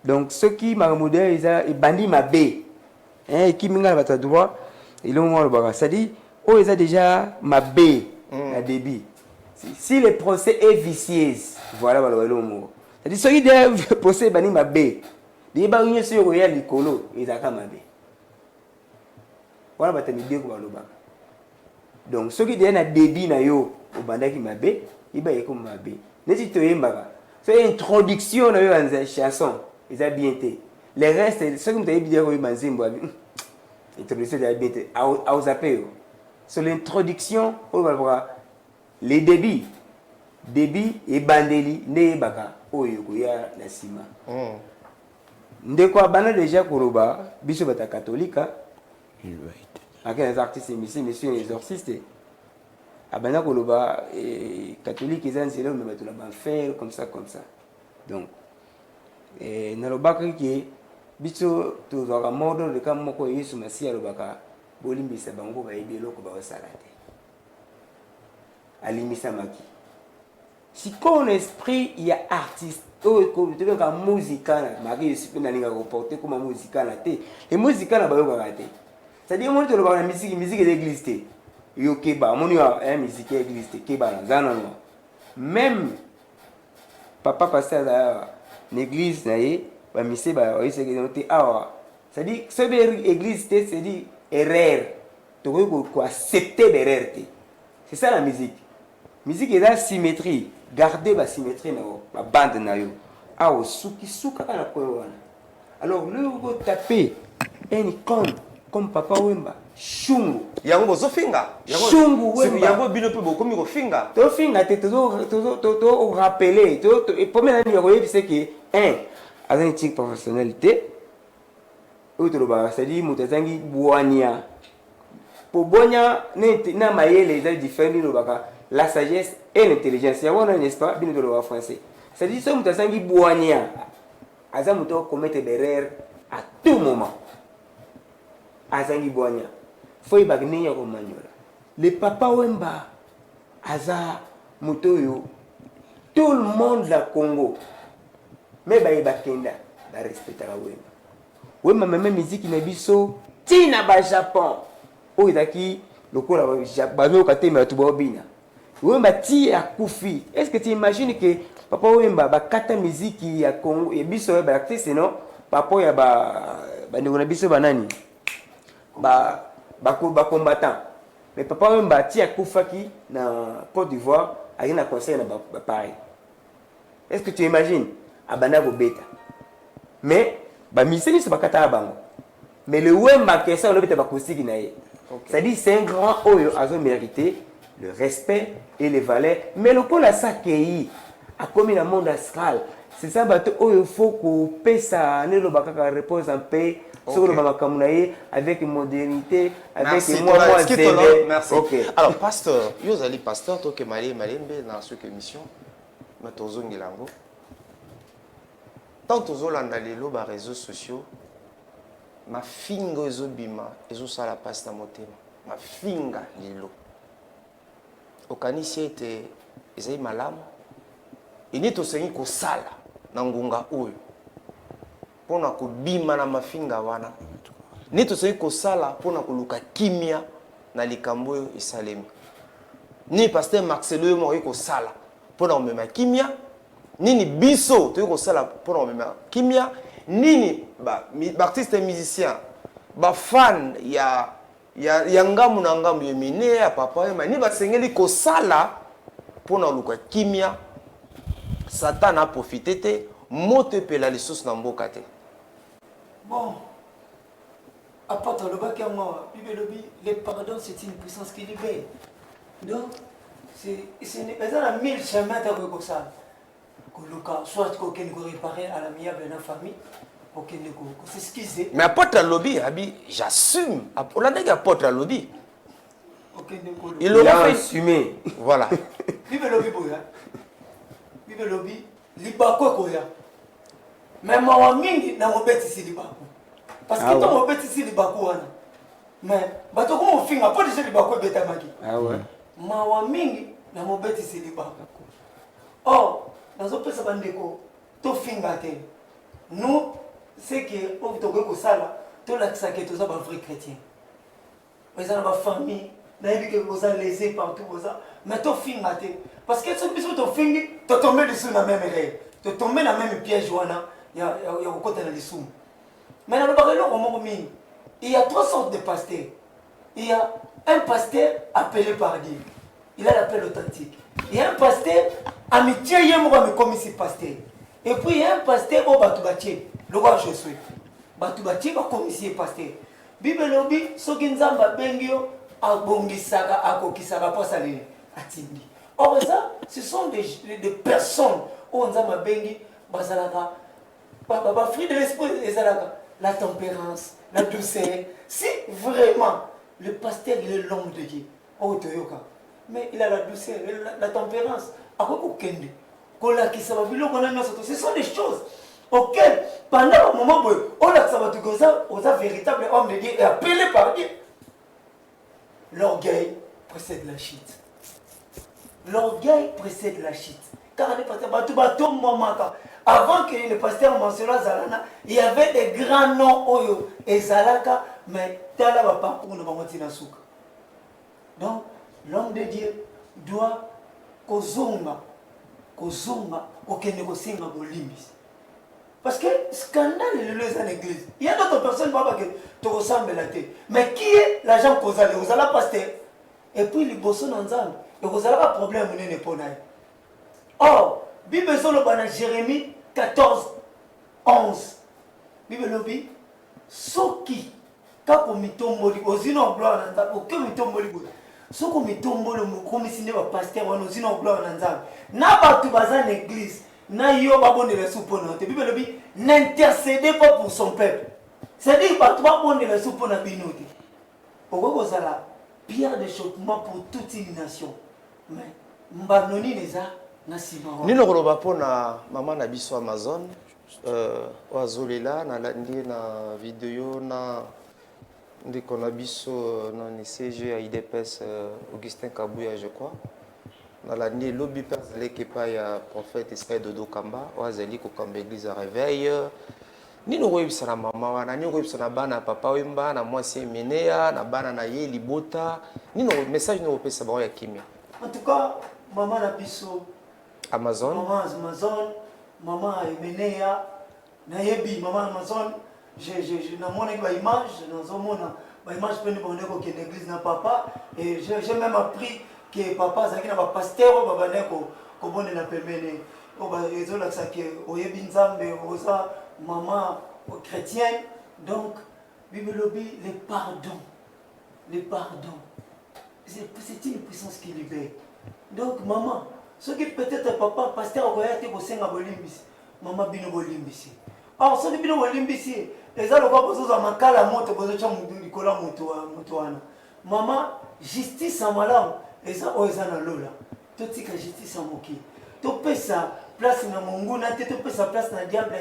S2: Donc ceux qui m'a modèle ils bandi ma b. Hein qui minga bata droit ils ont balobaka ça dit oh ils a déjà ma b la débit. Si le procès est vicieuse, voilà balobaka le mot. Ça dit ceux qui le procès bandi ma b. Les banquiers sur le licolo, ils ont camabé. Voilà, tu me dis que donc, ceux qui viennent à débit, au bandaki mabé, ils baillent comme mabé. N'est-ce pas? C'est une introduction dans une chanson, ils ont bien été. Les restes, ceux qui ont dit que Manzimbo, introduction de la bien été, à Ozapéo. Sur l'introduction, on va voir les débit et bandeli ne baka oyo koya na sima ndeko abana déjà koloba biso bata katolika avec les artistes messieurs les exorcistes abana koloba catholique ils ont c'est là mais bato la faire comme ça donc nalobaka ke biso tozwaka modo de kama moko Yesu Masiya alobaka bolimbisa bango bayebi eloko baosala te alimisamaki sikoyo na esprit ya artiste oyo tobengaka muzikana maki esipe nalingaka koporte koma muzikana te emuzikana bayokaka te c'est-à-dire moni tolobaka na musique d'église te yo keba amoni ya musique d'église te keba na zana no même papa pasteur azala na église na ye bamise baoyiseke te awa c'est-à-dire soki église te c'est-à-dire erreur tokoki koaccepter l'erreur te c'est ça la musique eza symétrie garder la symétrie na la bande na yo awa suka kana koyo wana alors le ko taper un icône comme papa Wemba shungu
S1: yango bozofinga
S2: shungu Wemba
S1: yango bino pe bokomi kofinga
S2: to finga te to rappeler to et premier nani ko yebise ke azan éthique professionnalité autoroba c'est-à-dire mutazangi boania pour bonia na mayele les différents lobaka la sagesse et l'intelligence ya wana n'est-ce pas bino de français c'est-à-dire ça mutazangi boania azan muto commettre des erreurs à tout moment azangi boania faut y bagner ko manyola le papa Wemba aza mutoyo tout le monde la Congo mais bakenda ba respecter Wemba même musique na biso tina ba Japon o idaki lokola ba yoka te mais tu bobina Wemba ti akufi est-ce que tu imagines que papa Wemba ba kata musique ya Congo et biso ba artiste non papa ya ba ndeko biso banani ba combattant mais papa Wemba ti akufaki na Côte d'Ivoire avec na conseil na ba pareil est-ce que tu imagines abana bobeta mais ba miseni se bakata bango mais le Wemba que ça on lobeta ba kosiki na ye ça dit c'est un grand oyo azo mérité le respect et les valeurs mais le pôle a sakei a commis le monde astral c'est ça bato oyo faut ko pesa ne lo bakaka repose en paix sur le makambo na ye avec modernité avec moi
S1: merci
S2: okay.
S1: Alors pasteur yo zali pasteur to ke malembe na ce émission na tozongelango tant tozolanda lelo ba réseaux sociaux ma finga ezobima ezosala pasta motema ma finga lelo okanisi ete ezali malamu ini tosengi kosala na ngunga oyo mpona kobima na mafinga wana ni tosengi kosala mpona koluka kimia na likambo oyo esalemi ni pasteur Marcelo yo mokoki kosala mpona komema kimia nini biso toyei kosala mpona komema kimia nini baartiste musicien bafan ya ngambu na ngambu yemine ya papa Wemba ni basengeli kosala mpona koluka kimia Satan a profité te moto epela lisusu na mboka te
S4: bon à part le bac à moi le pardon c'est une puissance qui libère donc c'est la mille chemins de comme ça soit qu'on réparer à l'amiable de la famille pour qu'il ne s'excuse
S1: mais apôtre lobby abi j'assume on a dit apôtre lobby
S2: il a assumé
S1: voilà
S4: vive lobby boya vive lobby libako koya mais mawa mingi na mobeti si libako parce que to mobeti si libako wana mais bato ko mofinga po déjà libako beta maki
S2: ah ouais
S4: mawa mingi na mobeti si libako oh nazo pesa bandeko to finga te nous c'est que on to ko sala to la tsake to za ba vrai chrétien mais ça na ba famille na yebike ko za laisser partout ko za mais to finga te parce que ce biso to fingi to tomber dessus na même erreur to tomber na même piège wana ya kokota na lisumu mais na ba lelo ko mini il y a trois sortes de pasteurs il y a un pasteur appelé par Dieu il a l'appel authentique il y a un pasteur amitié yemo comme ici pasteur et puis il y a un pasteur au batubatier le roi Josué batubatier ba comme ici pasteur bible lobi soki nzamba bengio abongisaka akokisaka posa lele atindi Or ça, ce sont des personnes où on a bengi, bazalaka, fruit de l'esprit, la tempérance, la douceur. Si vraiment le pasteur il est l'homme de Dieu, oh Toyoka, mais il a la douceur, la tempérance, à quoi qu'on kende, ce sont des choses auxquelles, pendant un moment où on a un véritable homme de Dieu et appelé par Dieu, l'orgueil précède la chute. L'orgueil précède la chute. Car avant que le pasteur mentionne Zalana, il y avait des grands noms Oyo et Zalaka, mais Tala va pas pour nous souka. Donc, l'homme de Dieu doit kozonga, okenekosenga bolimbis. Parce que scandale est le dans l'église. Il y a d'autres personnes qui te ressemblent la tête. Mais qui est l'agent causal? Vous allez pasteur. Et puis les bossons ensemble. Et vous avez un problème. Or, Bible dans Jérémie 14, 11. Bible lobby. Soki. Kako mitomboli. Ozino gloire nanza. Aucun mitomboli. Soko mitomboli. Comme si n'est pas pasteur. Ozino gloire nanza. N'a pas tout bazar l'église. N'intercédez pas pour son peuple. C'est-à-dire que tu vas prendre la soupe pour la binote. Pourquoi vous avez pierre de choquement pour toute une nation? Mais Mbanoni les a
S1: Ni no koloba pona maman na biso Amazon oazolela na landi na vidéo na ndeko na biso na CG à IDPS Augustin Kabouya je crois. Dans l'année, lobby personnel qui paye prophète Israël Dodo Kamba, oazeli ko kamba église à réveil. Ni no websa na mama wana, ni websa na bana papa wemba na mwasi menea na bana na ye libota. Ni no message no pesa ba ya kimia.
S4: En tout cas, maman na biso
S1: Amazon.
S4: Maman menea na yebi maman Amazon. Je na mona ba image, na zo mona ba image pene ba ndeko ke l'église na papa et j'ai même appris que papa zaki na ba pasteur ba baneko ko bonne na pemene o ba ezola que oyebi nzambe oza maman chrétienne. Donc Bible lobby le pardon c'est une puissance qui libère. Donc maman ce qui peut-être papa pasteur okoyate ko senga bolimbisi maman bino bolimbisi. Or ce qui bino bolimbisi ezalo ko bozoza makala moto bozocha mudu likola moto wana maman justice en malamu. Et ça, on est dans l'eau. Tout ce que justice en moki. Tu peux sa place dans mon goût, tu peux sa place dans le diable.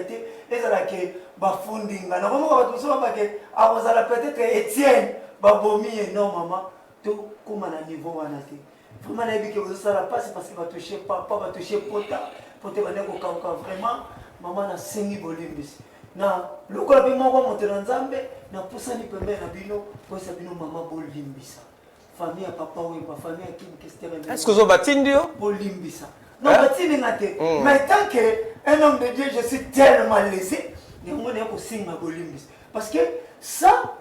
S4: Et ça, là, que bafunding. Na comment on va tout ça parce que avant ça, peut-être Étienne, babomi non maman. Tout comme à niveau on a été. Vraiment, la vie que vous ça la passe parce qu'il va toucher papa, va toucher pota, pota va ne pas vraiment. Maman na sengi bolimbis. Na lokola pe moko monter dans Nzambe, na poussa ni pembe na bino, pour ça bino maman bolimbisa. Famille à papa ou pas famille à qui
S1: est-ce que vous avez battu
S4: Bolimbisa. Non, battu n'ate. Mais tant qu'un homme de Dieu, je suis tellement laissé, il y a aussi ma bolimbis. Parce que ça,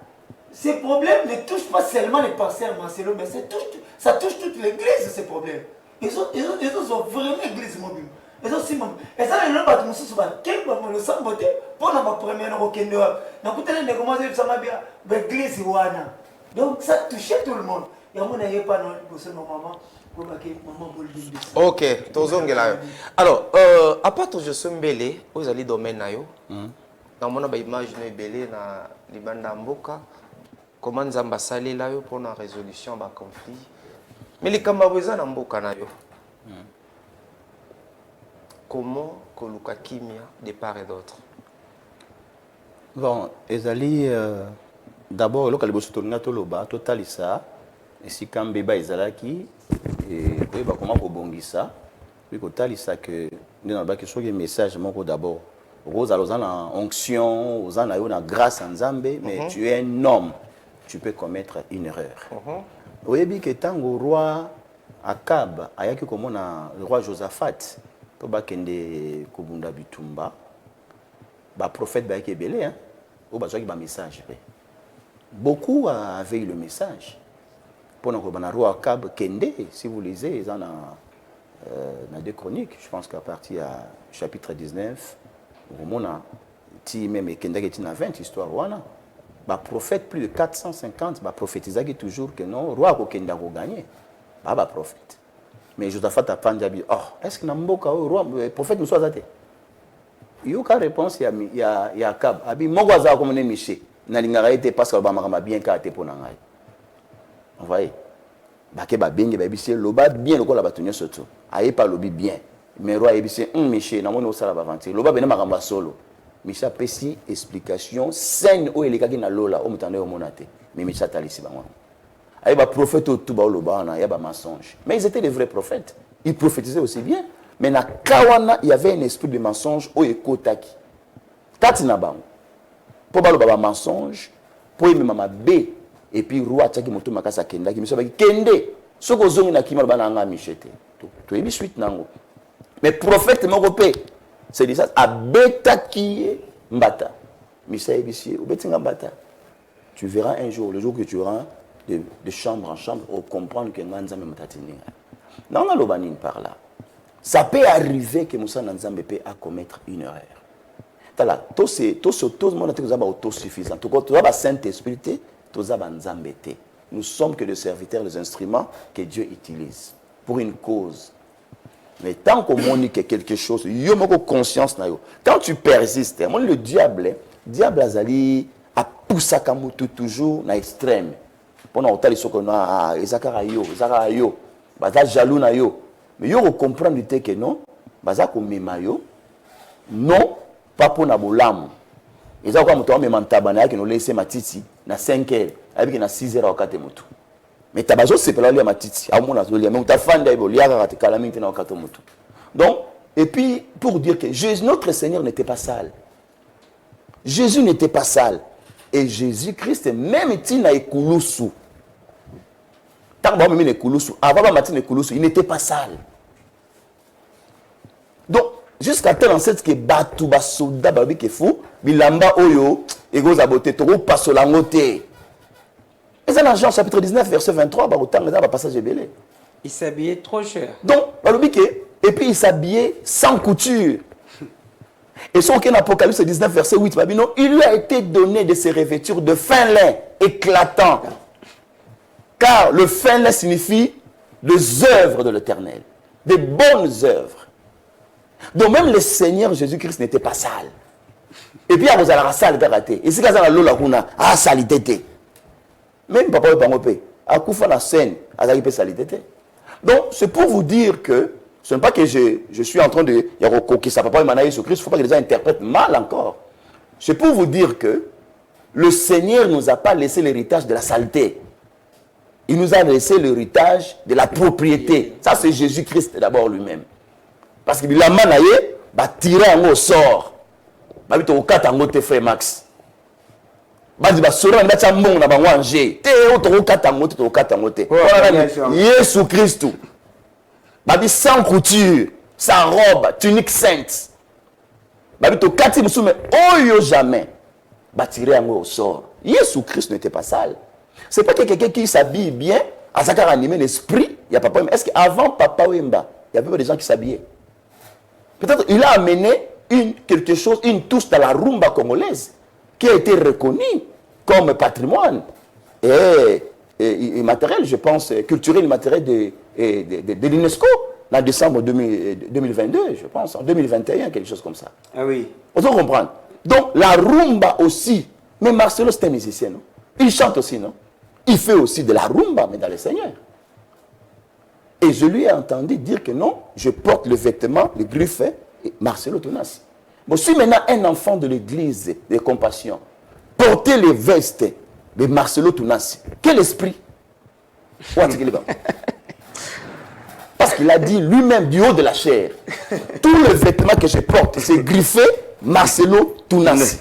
S4: ces problèmes ne touchent pas seulement les pasteurs Marcelo, mais ça touche toute l'église, ces problèmes. Ils ont vraiment l'église mobile. Ils ont aussi même. Et ça, les gens battent mon sous quel moment le sang voté pour la première roquette. N'a pas tellement commencé à s'en bien l'église wana. Donc ça touchait tout le monde.
S1: Ok, tozongela. Alors, à part tout je suis mbele, vous allez domaine na yo. Dans mon image no ebele na libanda mboka. Comment nzamba sali la yo pour la résolution ba conflit. Mais les kambabweza na mboka na yo. Comment koluka kimia de part et d'autre?
S3: Bon, ezali d'abord le kaliboso tolina toloba totalisa. Et si quand bébé ezalaki et ba comment kobongisa puis kotalisa que nous na ba que soit message moko d'abord rose alozana onction ozana yo na grâce en Nzambe mais tu es un homme tu peux commettre une erreur. Oyebi que tango roi Akab ayaki komona le roi Josaphat to ba kende kobunda bitumba ba prophète ba kebele hein o ba zoki ba message pe beaucoup avaient eu le message. Pendant que le roi Akab Kende, si vous lisez, ils en ont des chroniques, je pense qu'à partir du chapitre 19, on a même Kende qui est 20 histoires, le prophète plus de 450, prophétisait toujours que non, le roi Kende a gagné, pas le prophète. Mais Josaphat a pas dit, oh, est-ce que Namboka, le roi, le prophète nous soit athée? Il y a aucune réponse, il y a Akab. Abi, moi, je vais comme Miché. Nalingara était parce que je bien qu'à pour Nangai. Vous voyez? Baké ba bengi ba bisi loba bien le ko la batunya surtout. Aye pas lobi bien. Mais roi ebisi Miché, na moni osala ba vantir. Loba bena makamba solo. Micha pesi explication saine o elekaki na lola o mutande o monate. Mais Micha talisi bango. Aye ba prophète au tout ba loba na ya ba mensonge. Mais ils étaient des vrais prophètes. Ils prophétisaient aussi bien. Mais na kawana, il y avait un esprit de mensonge au ekotaki. Kati na bango. Pour balo baba mensonge, pour y mama B et puis roi taki moto makasa kenda ki miso ba kende. Soko zongi na kima bana nga michete. To yebi suite nango. Mais prophète moko pe, c'est dit ça a beta ki mbata. Misa ebisi obetinga mbata. Tu verras un jour, le jour que tu iras de chambre en chambre, au comprendre que nganza me matatini. Non na lobanine par là. Ça peut arriver que Moussa Nanzambe peut commettre une erreur. Tout le monde est autosuffisant. Tout le monde est Saint-Esprit, tout le monde est. Nous sommes que des serviteurs, des instruments que Dieu utilise pour une cause. Mais tant qu'on monique quelque chose, il y a une conscience. Quand tu persistes, le diable a poussé toujours dans l'extrême. Pendant que tu as jaloux. Mais il faut comprendre que non, non, pas pour na bolam. Ils ont comme toi même en tabana qui nous laisse matiti na 5h, avec na 6h au 4 mutu. Mais tabazo c'est pas là matiti, à mon avis, mais ta fan d'aibo liara te calamité na 4 mutu. Donc, et puis pour dire que Jésus, notre Seigneur n'était pas sale. Jésus n'était pas sale. Et Jésus-Christ, même s'il n'a ekulusu, il n'était pas sale. Donc, jusqu'à tel ancêtre que Batu Basoda Babi Kefu, Bilamba Oyo, Ego Zabote, Toro Pasolangote. Et c'est dans Jean chapitre 19, verset 23, Barotan, le passage belé.
S2: Il s'habillait trop cher.
S3: Donc, et puis il s'habillait sans couture. Et son qu'en Apocalypse 19, verset 8, il lui a été donné de se revêtir de fin lin éclatant. Car le fin lin signifie des œuvres de l'Éternel, des bonnes œuvres. Donc même le Seigneur Jésus-Christ n'était pas sale. Et puis il y a la salle de raté. Et si il y a la salité. Même papa ne peut pas payer. À Koufa la scène, il y a la salité. Donc c'est pour vous dire que ce n'est pas que je suis en train de que ça papa et Jésus-Christ, il ne faut pas que les gens interprètent mal encore. C'est pour vous dire que le Seigneur ne nous a pas laissé l'héritage de la saleté. Il nous a laissé l'héritage de la propriété. Ça c'est Jésus-Christ d'abord lui-même. Parce que la manaye va tirer un au sort. Va vite au 4 en frère Max. Va dire sora na cha mbongo na bangwanje. Te au 4 en 4 en Jésus Christ. Va dire sans couture, sans robe, tunique sainte. Va vite au 4 musume oyo jamais. Va tirer un au sort. Jésus Christ n'était pas sale. C'est pas que quelqu'un qui s'habille bien, à ça animer l'esprit, il y a pas problème. Est-ce qu'avant Papa Wemba, il y avait des gens qui s'habillaient? Peut-être il a amené quelque chose, une touche dans la rumba congolaise qui a été reconnue comme patrimoine et matériel, je pense, culturel et matériel de l'UNESCO en décembre 2022, je pense, en 2021, quelque chose comme ça.
S2: Ah oui.
S3: On doit comprendre. Donc la rumba aussi, mais Marcelo c'est un musicien, non? Il chante aussi, non? Il fait aussi de la rumba, mais dans le Seigneur. Et je lui ai entendu dire que non, je porte le vêtement, le griffet, et Marcelo Tonassi. Bon, si maintenant un enfant de l'église de compassion portait les vestes de Marcelo Tonassi, quel esprit? Parce qu'il a dit lui-même du haut de la chair, tout le vêtement que je porte, c'est griffé Marcelo Tonassi.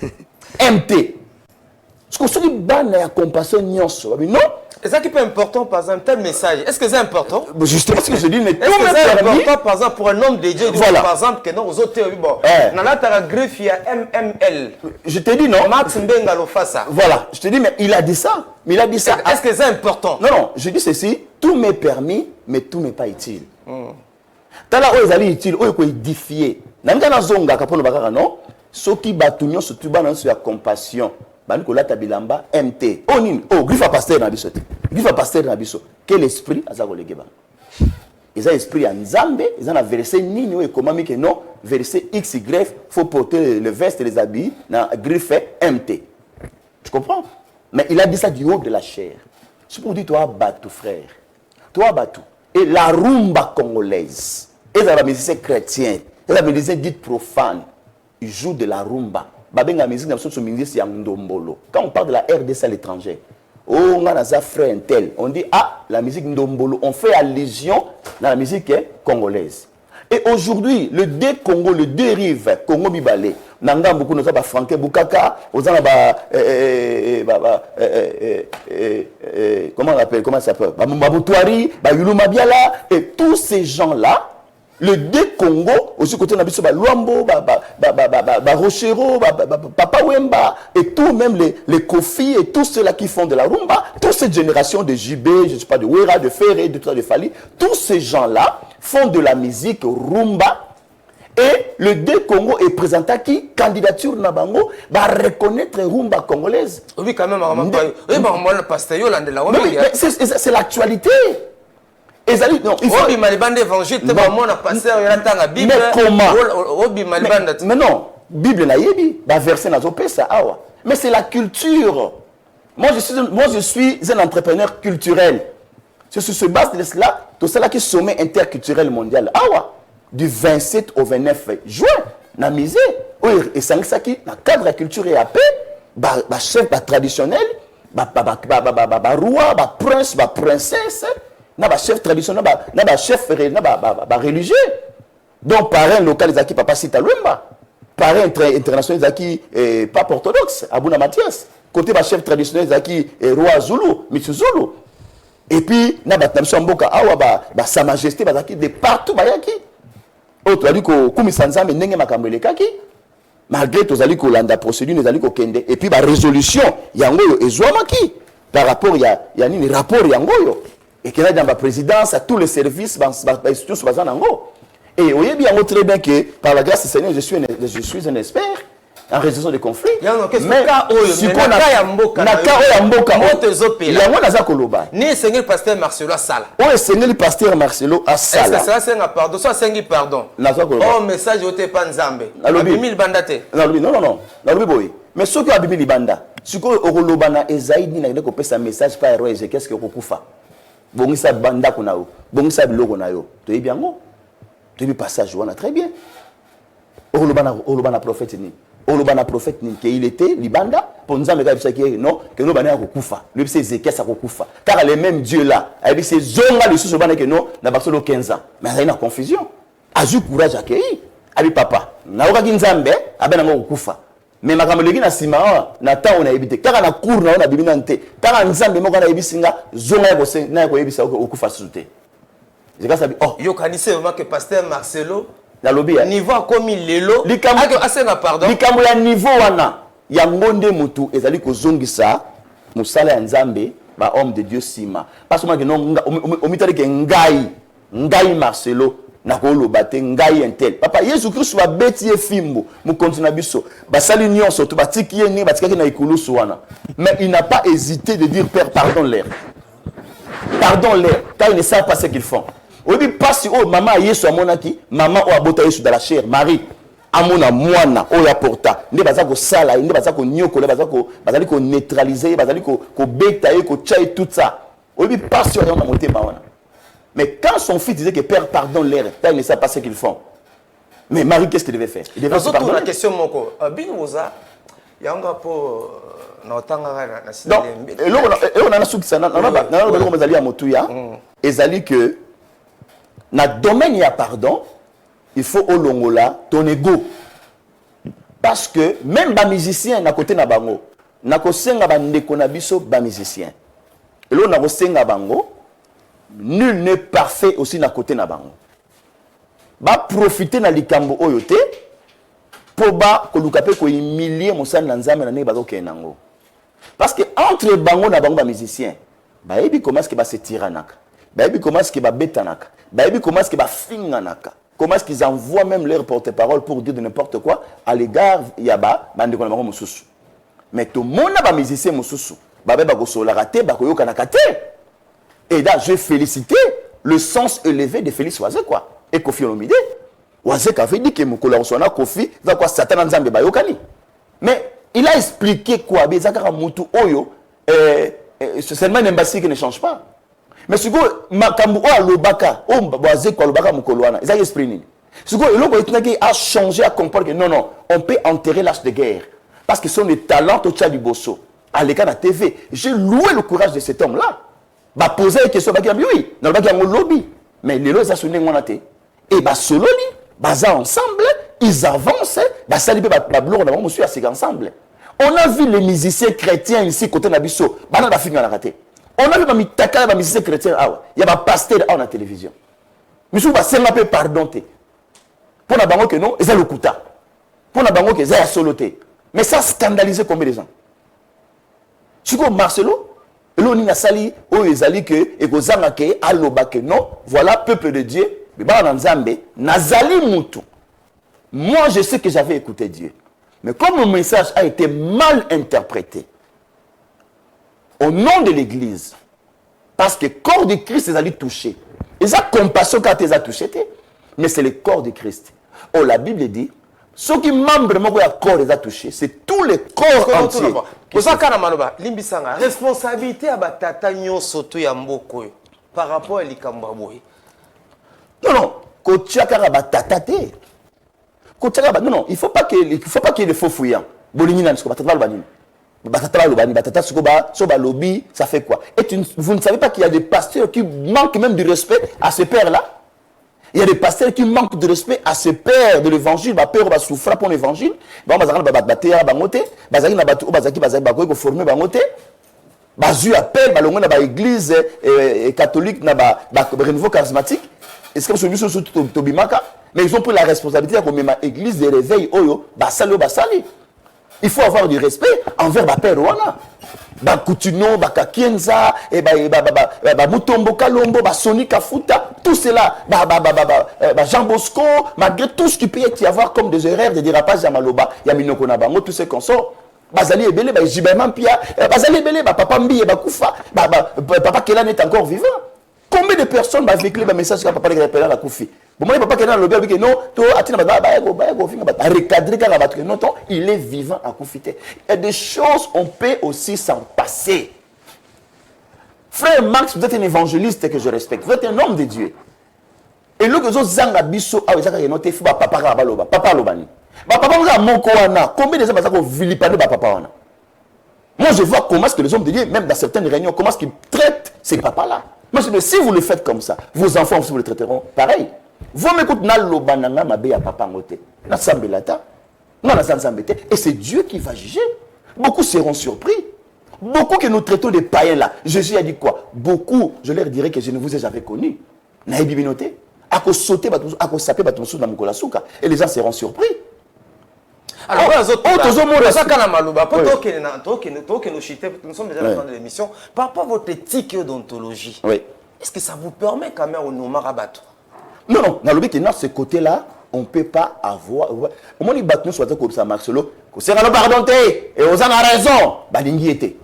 S3: MT. Est-ce que c'est une bonne compassion? Non.
S1: Et ça qui est important, par exemple, tel message, est-ce que c'est important?
S3: Justement, ce que je dis, mais
S1: est-ce que c'est important, par exemple, pour un homme de Dieu,
S3: voilà.
S1: Par exemple, que non, aux autres, bon, dans la griffe, il y a MML.
S3: Je te dis non.
S1: Max Mbengalo face ça.
S3: Voilà, je te dis, mais il a dit ça. Mais il a dit ça.
S1: Est-ce que c'est important?
S3: Non, je dis ceci, tout m'est permis, mais tout n'est pas utile. Tala o ezali utile, o eko édifier. Nanga na zonga kapono bakaka non, soki batunyo surtout bana sur la compassion. Banikola tabilamba MT. Oh nini, oh griffe à pasteur na biso. Griffe à pasteur na biso. Quel esprit aza kolege ba? ils ont esprit en Nzambe, ils ont un verset nini et comment que non, verset XY, il faut porter le veste et les habits, dans griffe MT. Tu comprends? Mais il a dit ça du haut de la chair. C'est pour dire, toi, Batou, frère. Toi, Batou. Et la rumba congolaise, et la musique chrétienne, et la musique dite profane, ils jouent de la rumba. Babenga musique, quand on parle de la RDC à l'étranger, oh, on a un frère tel, on dit, ah, la musique ndombolo, on fait allusion dans la musique congolaise. Et aujourd'hui, le deux Congo, le deux rives, Congo Bibalé, Nanga beaucoup nous a Franké Boukaka, aux comment on l'appelle, comment ça s'appelle, Mabutouari, Yulu Mabiala, et tous ces gens-là, le deux Congo, aussi côté Nabiso, Luambo, Rochero, Papa Wemba, et tous même les Kofi, et tous ceux-là qui font de la rumba, toutes ces générations de JB, je ne sais pas, de Wera, de Ferré, de Fali, tous ces gens-là font de la musique rumba. Et le deux Congo est présenté qui candidature Nabango va reconnaître rumba congolaise.
S1: Oui, quand même,
S3: c'est l'actualité. Non, il faut... Mais non, Bible na yebi, verset na zopesa awa. Mais c'est la culture. Moi je suis un entrepreneur culturel. C'est sur ce base de cela, tout cela qui est sommet interculturel mondial. Awa, du 27 au 29 juin, na misé, et ça qui na cadre de culture et paix, chef traditionnel, roi, prince, princesse. Na chef traditionnel, na chef religieux. Donc parrain local qui papa Sita Lumba, parrain international qui pape orthodoxe Abuna Mathias, côté chef traditionnel qui roi Zulu, Mitsu Zulu. Et puis na batamso mboka awa sa majesté bazaki de partout bayaki. Autre ali ko kumisanza me ndenge makambo elekaki. Malgré tozali ko landa procédure ezali ko kende et puis résolution yango yo ezwamaki par rapport ya nini rapport yango yo. Et qu'il y a dans la présidence, à tous les services, tous basés en Ango. Et vous voyez bien très bien que par la grâce du Seigneur, je suis un expert en résolution des conflits. Mais si on a
S1: ni Seigneur pasteur Marcelo Sala.
S3: Oh, Seigneur pasteur Marcelo Sala.
S1: Est-ce que ça c'est un pardon? Ça c'est un pardon. Oh, message au pas Nzambe. Abimi bandate.
S3: Non. Mais ce qui a abimi libanda, ce que Orolobana Ezaïdi n'a pas fait un message par héros, qu'est-ce que Okufa? Bongisa banda kunao, bongisa biloko na yo. Tu es bien go? Tu es passage on a très bien. Olobana prophète ni. Olobana prophète ni qu'il était libanda pour nous amener ça qui non que nous bana kokufa. Lui c'est Ézéchiel ça kokufa. Car les mêmes dieux là, il c'est zonga le sous bana que non na basolo 15 ans. Mais il y a une confusion. Aju courage accueilli. Ali papa, na okaki nzambe abena ngo kokufa. Mais makambo leki na sima na ta on a évité car na cour na on a bibina nte car nzambe moko na ebisinga zonga ya bose na ko ebisa okufa sute je sabi oh
S1: yo kanise vraiment que pasteur Marcelo
S3: na lobby
S1: niveau comme lelo asenga pardon
S3: likambo ya niveau wana ya ngonde mutu ezali ko zongisa musala ya nzambe ba homme de Dieu sima parce que non omitali ke ngai Marcelo na koloba te ngai entel papa Yesu Christ va beti e fimbo mu continue biso basali nyonso to batiki ye ni batikaki na ikulusu wana mais il n'a pas hésité de dire père pardon leur car ils ne savent pas ce qu'ils font obi pasi o maman Yesu amonaki maman o abota Yesu dans la chair Marie amona mwana o ya porta nde bazako sala nde bazako nyokola bazali ko neutraliser bazali ko beta ye ko chai tout ça obi pasi o ya motema wana. Mais quand son fils disait que père pardonne l'air, il ne sait pas ce qu'ils font. Mais Marie, qu'est-ce qu'il devait faire? Il devait faire pardonner.
S1: La question, Moko, Binouza, il y a un rapport dans le temps
S3: et là, on a un souci, on a que dans le domaine, il y a pardon, il faut au longola ton ego. Parce que même les musiciens, à côté de bango, na kosenga bandeko na biso ba musicien. Et là, on a kosenga bango. Nul n'est parfait aussi na côté na bango. Ba profiter na likambo oyote pour ba kolukape ko humilier mosala na nzambe na ne bazo kenango. Parce que entre bango na bango ba musicien, ba yebi comment est-ce que ba se tiranaka. Ba yebi comment est-ce que ba betanaka. Ba yebi comment est-ce que ba finganaka. Comment est-ce qu'ils envoient même leur porte-parole pour dire de n'importe quoi à l'égard yaba bandeko na bango mususu. Mais tout le monde ba musicien mususu. Ba ba ko sola raté ba ko yokanaka te. Et là, je félicite
S5: le sens élevé de Félix Oazé, quoi. Et Kofi Olomide. Oazé avait dit que Mokolo Roswana Kofi, va quoi, Satan Nzambe Bayokani. Mais il a expliqué quoi, Bezakara Moutou Oyo, seulement un embassy qui ne change pas. Mais ce que Makambo Lobaka, Oazé quoi, Lobaka Mokoloana, ils ont exprimé. Ce que l'homme a changé à comprendre que non, non, on peut enterrer l'âge de guerre. Parce que ce sont des talents au Tchad du Bosso. À l'écart de la TV, j'ai loué le courage de cet homme-là. Bah poser une question, bah oui, dans le lobby. Mais les lois, ils ont sonné et bah solo, bah ensemble, ils avancent, bah ça libère bah blog, on a monsieur assez ensemble. On a vu les musiciens chrétiens ici côté Nabiso, bah on a fini à la rater. On a vu les mitaka, les musiciens chrétiens, il y a des pasteurs à la télévision. Monsieur, bah c'est un peu pardonné. Pour la banque que non, ils ont le couta. Pour la banque qu'ils ont soloté. Mais ça a scandalisé combien de gens? Si vous Marcelo, l'on a sali, on a sali que, et que vous avez alloba que non, voilà, peuple de Dieu, mais dans Nzambe, Nazali Moutou. Moi, je sais que j'avais écouté Dieu. Mais comme le message a été mal interprété, au nom de l'Église, parce que le corps de Christ les a touché. Ils ont compassion quand ils ont touché, mais c'est le corps de Christ. Oh, la Bible dit, ceux qui membres de corps les a touchés, c'est tous les corps entiers.
S1: Limbisanga, responsabilité à Batata Nyosoto Yamboko par rapport à l'Ikambaboy.
S5: Non, non, Kotiakara Batatate. Non, non, il ne faut pas qu'il y ait de faux fouillants. Bolingina, ce que Batata Lobani. Batata Lobani, Batata Soba Lobby, ça fait quoi? Et vous ne savez pas qu'il y a des pasteurs qui manquent même du respect à ce père-là? Il y a des pasteurs qui manquent de respect à ce père de l'évangile, bah père va souffrir pour l'évangile, bah on va battre à bangote, bah zaki na batu bazaki bazaki ba ko former bangote, bah zu appel bah longo na ba église catholique na ba renouveau charismatique, est-ce que celui sur tobimaka, mais ils ont pris la responsabilité de comme église de réveil oyo, bah sali ba sali. Il faut avoir du respect envers ma père Rwanda. Ba Coutinho, ba Kakienza, et ba Mutombo Kalombo, ba Sony Kafuta, tout cela, Jean Bosco, malgré tout ce qui peut y avoir comme des erreurs, des dérapages à Maloba, Yaminoko Nabango, tout ce qu'on sort. Bazali Ebele, Jibeman Pia, Bazali Ebele, Papa Mbi, Koufa, Papa Kelan est encore vivant. Combien de personnes ont véhiculé le message que Papa Kelan a Koufi? Bon, papa Kelan le bien non, il est vivant à Koufité. Il y a des choses, on peut aussi s'en passer. Frère Max, vous êtes un évangéliste que je respecte. Vous êtes un homme de Dieu. Et le que vous avez biso, papa Lobani. Combien de gens ont vilipendé papa? Moi, je vois comment est-ce que les hommes de Dieu, même dans certaines réunions, comment est-ce qu'ils traitent ces papas-là. Moi, je dis, si vous le faites comme ça, vos enfants aussi vous le traiteront pareil. Vous m'écoutez, et c'est Dieu qui va juger. Beaucoup seront surpris. Beaucoup que nous traitons des païens là. Jésus a dit quoi? Beaucoup, je leur dirais que je ne vous ai jamais connus. Et les gens seront surpris.
S1: Alors, nous sommes déjà à la fin de l'émission. Par rapport à votre éthique et odontologie, est-ce que ça vous permet quand même au nom Marabato?
S5: Non, non, dans le but, dans ce côté-là, on ne peut pas avoir. Au moins, les bâtiments soient comme ça, Marcelo. C'est la pardonné et aux en a raison. Balingi était.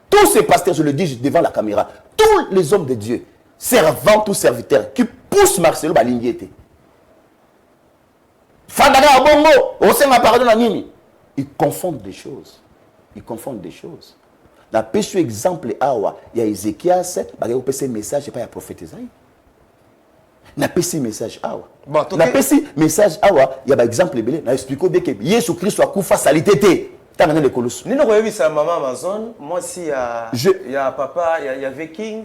S5: Tous ces pasteurs, je le dis devant la caméra, tous les hommes de Dieu, servants ou serviteurs, qui poussent Marcelo Balingi était. Fandara Bongo, on sait ma pardon à Nini. Ils confondent des choses. Ils confondent des choses. La pêche exemple, il y a Ézéchias, il y a un message, il y a un prophète Isaïe. Na pesi message awa. Bon, na pesi message awa, il y a par exemple belé, na expliquer bien que Jésus Christ soit kufa salité. Tanga le colosse.
S1: Nino ko yebisa maman Amazon, moi si il y a papa, il y a Viking,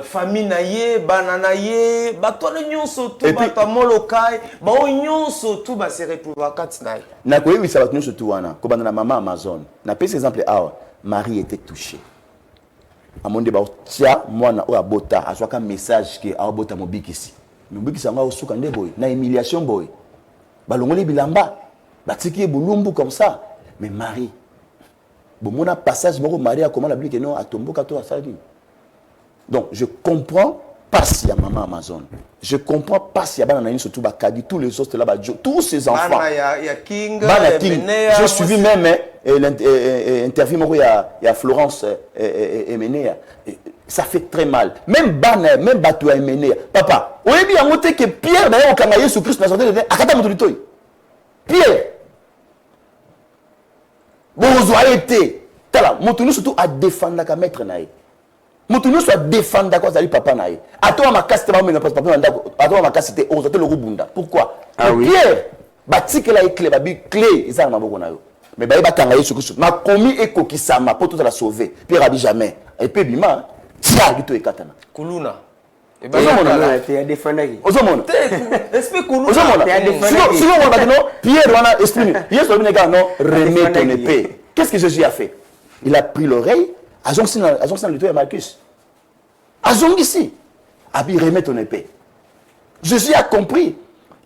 S1: famille naie, banana ye, ba to nyonso tout ba ta molokai, ba nyonso tout ba se retrouver kati naie.
S5: Na ko yebisa ba nyonso tout wana, ko bana na maman Amazon. Na pesi exemple awa, Marie était touchée. Amonde ba tia mwana o abota, azwaka message que abota mobikisi. Mobikisi nga osuka nde boy, na humiliation boy. Balongoli bilamba, batiki bulumbu comme ça. Mais Marie, bon mon passage moko Marie a comment la Bible que non atomboka to asali. Donc je comprends pas si y a maman Amazon. Je comprends pas si y a banana surtout bakadi tous les autres là-bas, tous ces enfants.
S1: Il y a King,
S5: j'ai suivi même l'interview il y a Florence et Menea. ça fait très mal. Même Bana, même Batou Aimene. Papa, on a bien noté que Pierre, d'ailleurs, quand il y a Jésus-Christ, n'a sorti de Akata Moutoutoy. Pierre. Bon, vous avez été. Tala, Moutounou surtout à défendre la maître naïe. Moutounou soit défendre d'accord, ça papa naïe. À toi, ma casse, papa, à toi, ma casse, c'était aux hôtels Rubunda. Pourquoi?
S2: Ah oui.
S5: Pierre, bâti que la clé, clé, ils ont beaucoup naïe. Mais bah, il va t'engager sur Christ. Ma commis et Kokisama pour tout la sauver. Pierre a dit jamais. Et puis, bima, tiens, du tout est katana.
S1: Kuluna.
S2: Et bien, il y a des fans qui.
S5: Ozomona.
S1: Esprit Kuluna.
S5: Ozomona. Sinon, on va dire non, Pierre, on a expliqué. Pierre, sur le gars, non, remets ton épée. Qu'est-ce que Jésus a fait? Il a pris l'oreille, à Jonsin le toit à Marcus. À ici. A dit, remets ton épée. Jésus a compris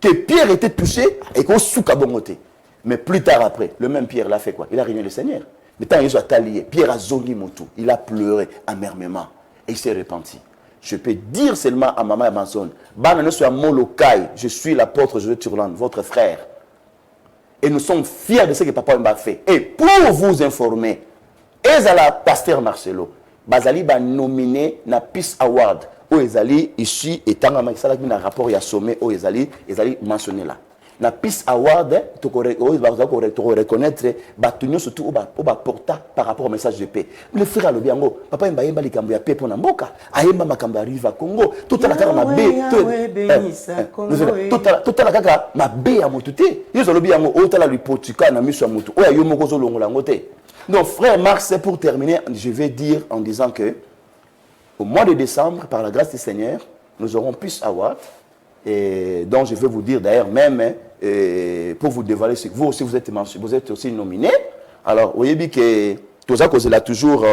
S5: que Pierre était touché et qu'on souka bongoté. Mais plus tard après, le même Pierre l'a fait quoi? Il a régné le Seigneur. Mais tant qu'il a lié, Pierre a zongi motu. Il a pleuré amèrement et il s'est repenti. Je peux dire seulement à maman Amazon, je suis l'apôtre José Turland, votre frère. Et nous sommes fiers de ce que papa m'a fait. Et pour vous informer, Ezala Pasteur Marcelo, Bazali va nominé na Peace Award. Où Ezali ici et tant un rapport il y a sommet où Ezali mentionné là. Na Peace Award, tu reconnaître batunyo surtout au porta par rapport au message de paix. Le frère le biango, papa mba yemba likambo ya paix pour na mboka, ayemba makambo arrive à Congo, tout la kaka mabe, tout la kaka mabe ya motute. Yezo le biango o tala lui potuka na miso mutu. O ya yomoko zo longola ngote. Donc frère Marc, c'est pour terminer, je vais dire en disant que au mois de décembre, par la grâce du Seigneur, nous aurons Peace Award. Et donc je vais vous dire d'ailleurs même pour vous dévoiler ce que vous aussi vous êtes aussi nominé. Alors vous voyez bien que tout ça cause là toujours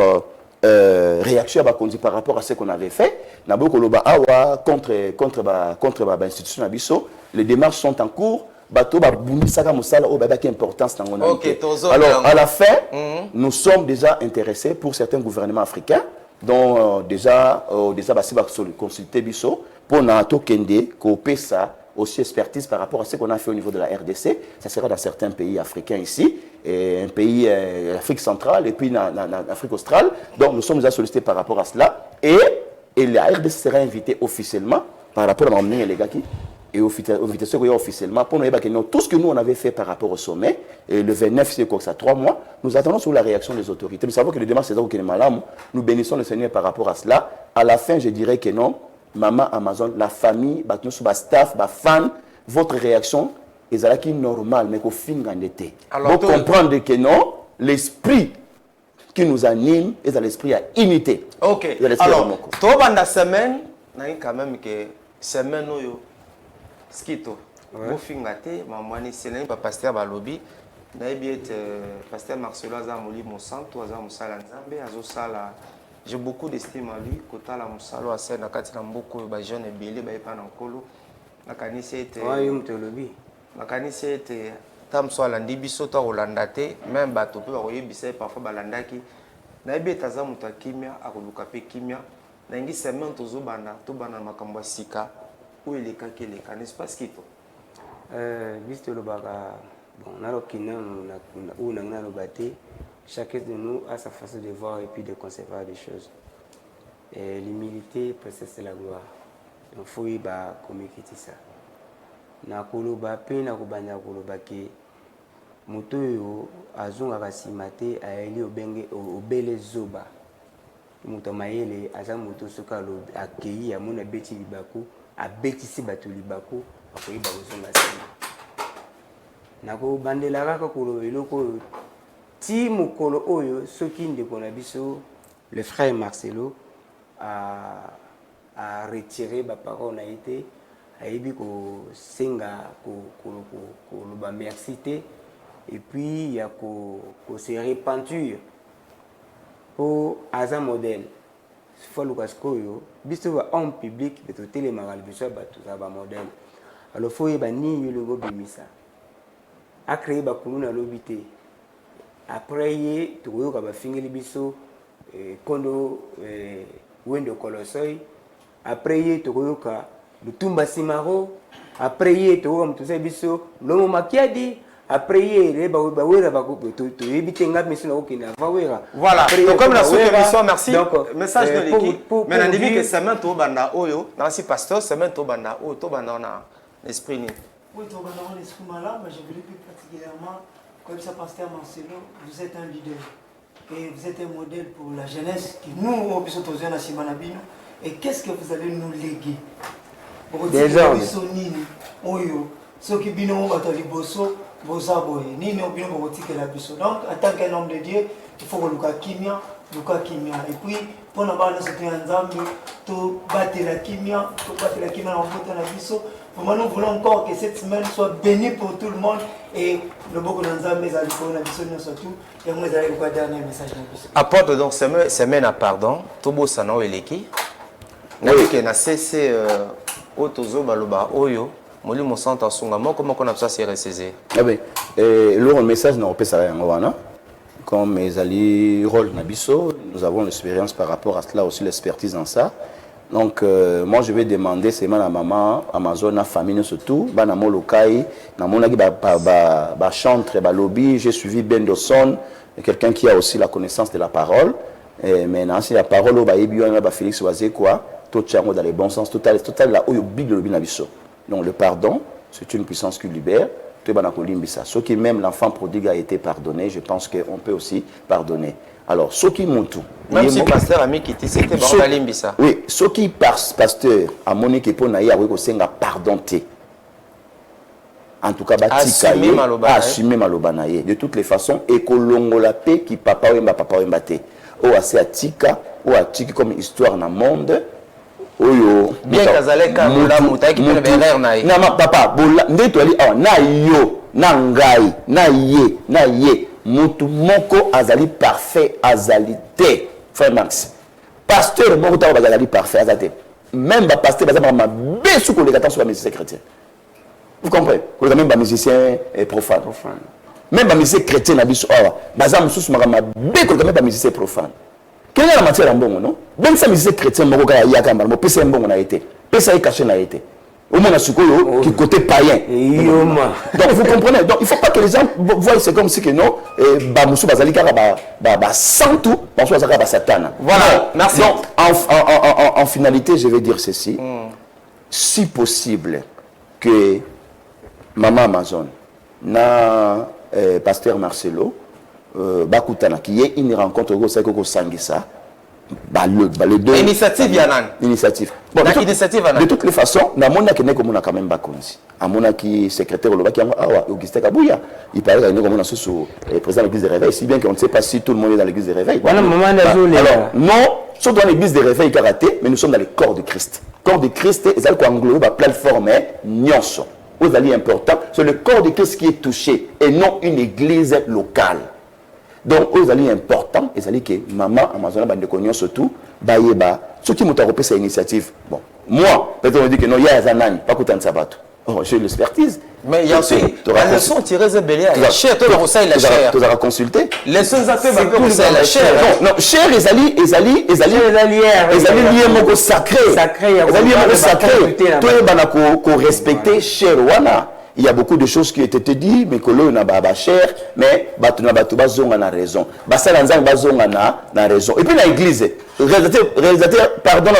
S5: réaction par rapport à ce qu'on avait fait. Naboko loba awa contre l'institution Abisso. Les démarches sont en cours. Bato ba bundi saka musala o baba qui importance dans mon Alors à la fin, nous sommes déjà intéressés pour certains gouvernements africains dont déjà basi ba consulter Bisso pour Nato Kende, ça aussi expertise par rapport à ce qu'on a fait au niveau de la RDC. Ça sera dans certains pays africains ici, et un pays l'Afrique centrale et puis l'Afrique australe. Donc nous sommes déjà sollicités par rapport à cela. Et la RDC sera invitée officiellement par rapport à l'emmener les gars qui et officiellement pour nous dire que tout ce que nous on avait fait par rapport au sommet, et le 29 c'est quoi ça 3 mois, nous attendons sur la réaction des autorités. Nous savons que les démarches c'est ça qui est malade. Nous bénissons le Seigneur par rapport à cela. À la fin, je dirais que non. Maman Amazon, la famille, le staff, les fans, votre réaction est normale, mais qu'au fin en été. Vous comprendre que non, l'esprit qui nous anime est l'esprit à unité.
S1: Ok. Alors, pendant la semaine, il y a quand même que semaine où skito. Vous fingate, maman c'est là, pasteur Balobi, pasteur Marcelo Azamoli Monsanto, Azamosala Nzambe, Azosala. J'ai beaucoup d'estime à lui. Kota la musalo ase na kati na mboko ba jeune ebele ba epa na nkolo. Nakanisi ete.
S2: Ouais, yo mtolobi.
S1: Nakanisi ete tamso alandi biso to Rolanda te, même bato pe ba koyebisa parfois balandaki. Na yebi etaza muto akimia akoluka pe kimia. Na ngi semaine tozo bana to bana makambo ya sika ou eleka keleka, n'est-ce pas skito?
S2: Bisto lo baka bon na rokina na ou na lo bate. Chacun de nous a sa façon de voir et puis de concevoir des choses. L'humilité précède la gloire. Donc, il faut communiquer ça. Na koloba pe na kobanya koloba ke moto yo azonga basimate aeli obenge obele zoba. Moto mayele aza moto soka lo akei ya mona beti libako abetisi bato libako akoyeba kozonga sima. Na ko bandela kaka koloba eloko ti mukolo oyo soki ndeko na biso le frère Marcelo a retiré ba parole na été ayebi ko senga ko loba merci te et puis ya ko se repentir pour aza modèle faut le kaskoyo biso ba homme public de télé maral biso ba tout ça ba modèle alors faut yeba ni yolo bimisa a créé ba kuluna lobité. Après, tu vois que fingeli biso kondo wendo kolosoi. Après, tu vois que lutumba simaro. Après, tu vois que tu sais biso lomo makiadi. après il bawera to ebitenga mais sinon aucun bawera
S1: voilà donc comme la sous-émission merci
S2: donc
S1: message de l'équipe mais na début que semaine to banda oyo na si pasteur semaine to banda oyo to banda na esprit ni
S4: oui to banda on esprit malade mais je voulais plus particulièrement comme ça pasteur Marcelo vous êtes un leader et vous êtes un modèle pour la jeunesse qui nous au biso to na simanabino et qu'est-ce que vous allez nous léguer
S2: des hommes
S4: oyo soki bino bato liboso boza boye nini obino bokotikela biso donc en tant qu'un homme de Dieu il faut luka kimia et puis pour na bana soki ya nzambe to batela kimia na mboto na biso vraiment nous voulons encore que cette semaine soit bénie pour tout le monde et le boko na nzambe za likolo na biso nyonso tout et moi ezali kwa dernier message na biso
S1: apporte donc semaine à pardon tobosa na eleki na ke na cc otozo baloba oyo Moli mon centre à Songamo, comment on a ça c'est RCC?
S5: Ah ben, le message n'a pas ça en comme mes alliés rôle Nabiso, nous avons l'expérience par rapport à cela aussi l'expertise dans ça. Donc moi je vais demander c'est ma maman Amazon à famille surtout, ba na molokai, na monaki ba chantre ba lobby, j'ai suivi Ben Dawson, quelqu'un qui a aussi la connaissance de la parole. Et maintenant si la parole au ba ebiona ba Félix Oazé quoi, tout chango dans les bons sens, total là où big de lobby Nabiso. Donc le pardon, c'est une puissance qui libère. Ceux qui même l'enfant prodigue a été pardonné, je pense qu'on peut aussi pardonner. Alors, ceux qui montent tout.
S1: Même si le pasteur a mis qui c'était Limbisa.
S5: Oui, ceux qui pasteur a monné qui pona ya a pardonné. En tout cas, assumer malobanaye. De toutes les façons, écolongo la paix qui papa wemba te. Ou assez atika, ou atiki comme histoire dans le monde. Oyo
S1: bien kazaleka la mutaki pe berrer nae
S5: na papa bola ndeto ali na yo na ngai na ye mutu moko azali parfait azalité frère Max pasteur moko ta bazali parfait azalité même ba pasteur bazama ma besu ko les attend sur la musicien chrétien vous comprenez ko même ba musicien profane même ba musicien chrétien na biso awa bazama susu ma be ko même ba musicien profane. Quelle est la matière en bon, non? Même si c'est chrétien, mon gars, il y a quand même, mais c'est un bon, on a été. C'est caché, on a été. Au moins, on qui côté païen. Donc, vous comprenez? Donc, il ne faut pas que les gens voient, c'est comme si que non, Bamoussou Bazalika, sans tout, Bamoussou Bazalika, Satan.
S1: Voilà, merci.
S5: Donc, en finalité, je vais dire ceci. Si possible, que Maman Amazon, Pasteur Marcelo, Bakutana, qui est une rencontre au Seko Sangisa, le deux.
S1: Initiative Yanan.
S5: Initiative. Bon, de toutes les façons, na mona qui n'est comme on a quand même Bakonzi. À mona qui secrétaire au qui a Augustin Kabouya. Il paraît qu'il y a comme on a sous président de l'église de réveil, si bien qu'on ne sait pas si tout le monde est dans l'église de réveil.
S2: Voilà, maman
S5: alors, non, sont dans l'église de réveil karaté, mais nous sommes dans le corps de Christ. Corps de Christ, et ça englobe la plateforme Nyonso. Vous allez important, c'est le corps de Christ qui est touché et non une église locale. Donc, aux alliés importants, les alliés que maman, Amazon, Bandekonion, surtout, Bayeba, ceux qui m'ont repris cette initiative. Bon, moi, peut-être on dit que non, il y a Zanani, pas qu'autant de sabat. Oh, j'ai l'expertise.
S1: Mais il y a aussi la leçon tirée de Béliard. La chair, tu as la chair.
S5: Tu as consulté.
S1: Les seuls affaires, c'est la chair.
S5: Non, chair, les alliés, liés, mon sacré. Les alliés, mon sacré. Toi, il faut respecter chair, voilà. Il y a beaucoup de choses qui ont été dites, mais que l'on a pas cher, mais on a raison. Na raison. Et puis dans l'église, réalisateur, pardon,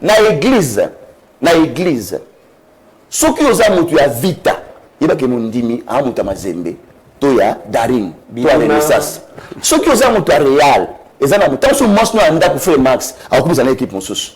S5: na église, ceux qui ont amutu ya vita, il y a que mundimi amuta mazembe, toya daring, toya renaissance. Ceux qui ont amutu réal, ils ont amutu. Tant que moi je n'ai pas fait max, alors que vous avez équipe mon sous.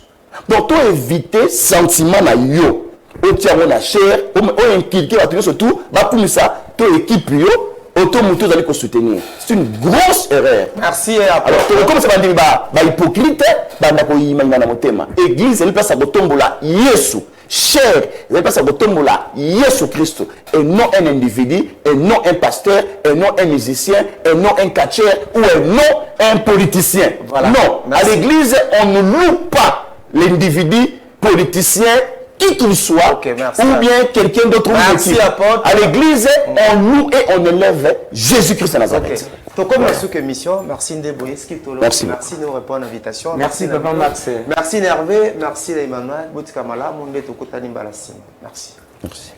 S5: Donc toi éviter sentiment na yo. Au tiers la chair, au inculquer la tenue surtout, bah comme ça, toi équipe yo, automoto d'aller soutenir. C'est une grosse erreur.
S1: Merci.
S5: Alors, comme ça va dire bah hypocrite, bah n'a pas imaginer na motema. Église, elle passe à botombola Yesu. Chair, elle passe à botombola Yesu Christ. Et non un individu, et non un pasteur, et non un musicien, et non un catcheur, ou non un politicien. Voilà. Non, merci. À l'église, on ne loue pas l'individu politicien qui qu'il soit, okay, ou bien quelqu'un d'autre. À l'église, on loue et on élève Jésus-Christ à Nazareth.
S1: Donc, comme la émission, merci Ndeboye, merci de répondre à l'invitation.
S2: Merci Papa Max.
S1: Merci Hervé, merci Emmanuel, Boutikamala, Monde Tokotani Balassim. Merci.
S5: Merci.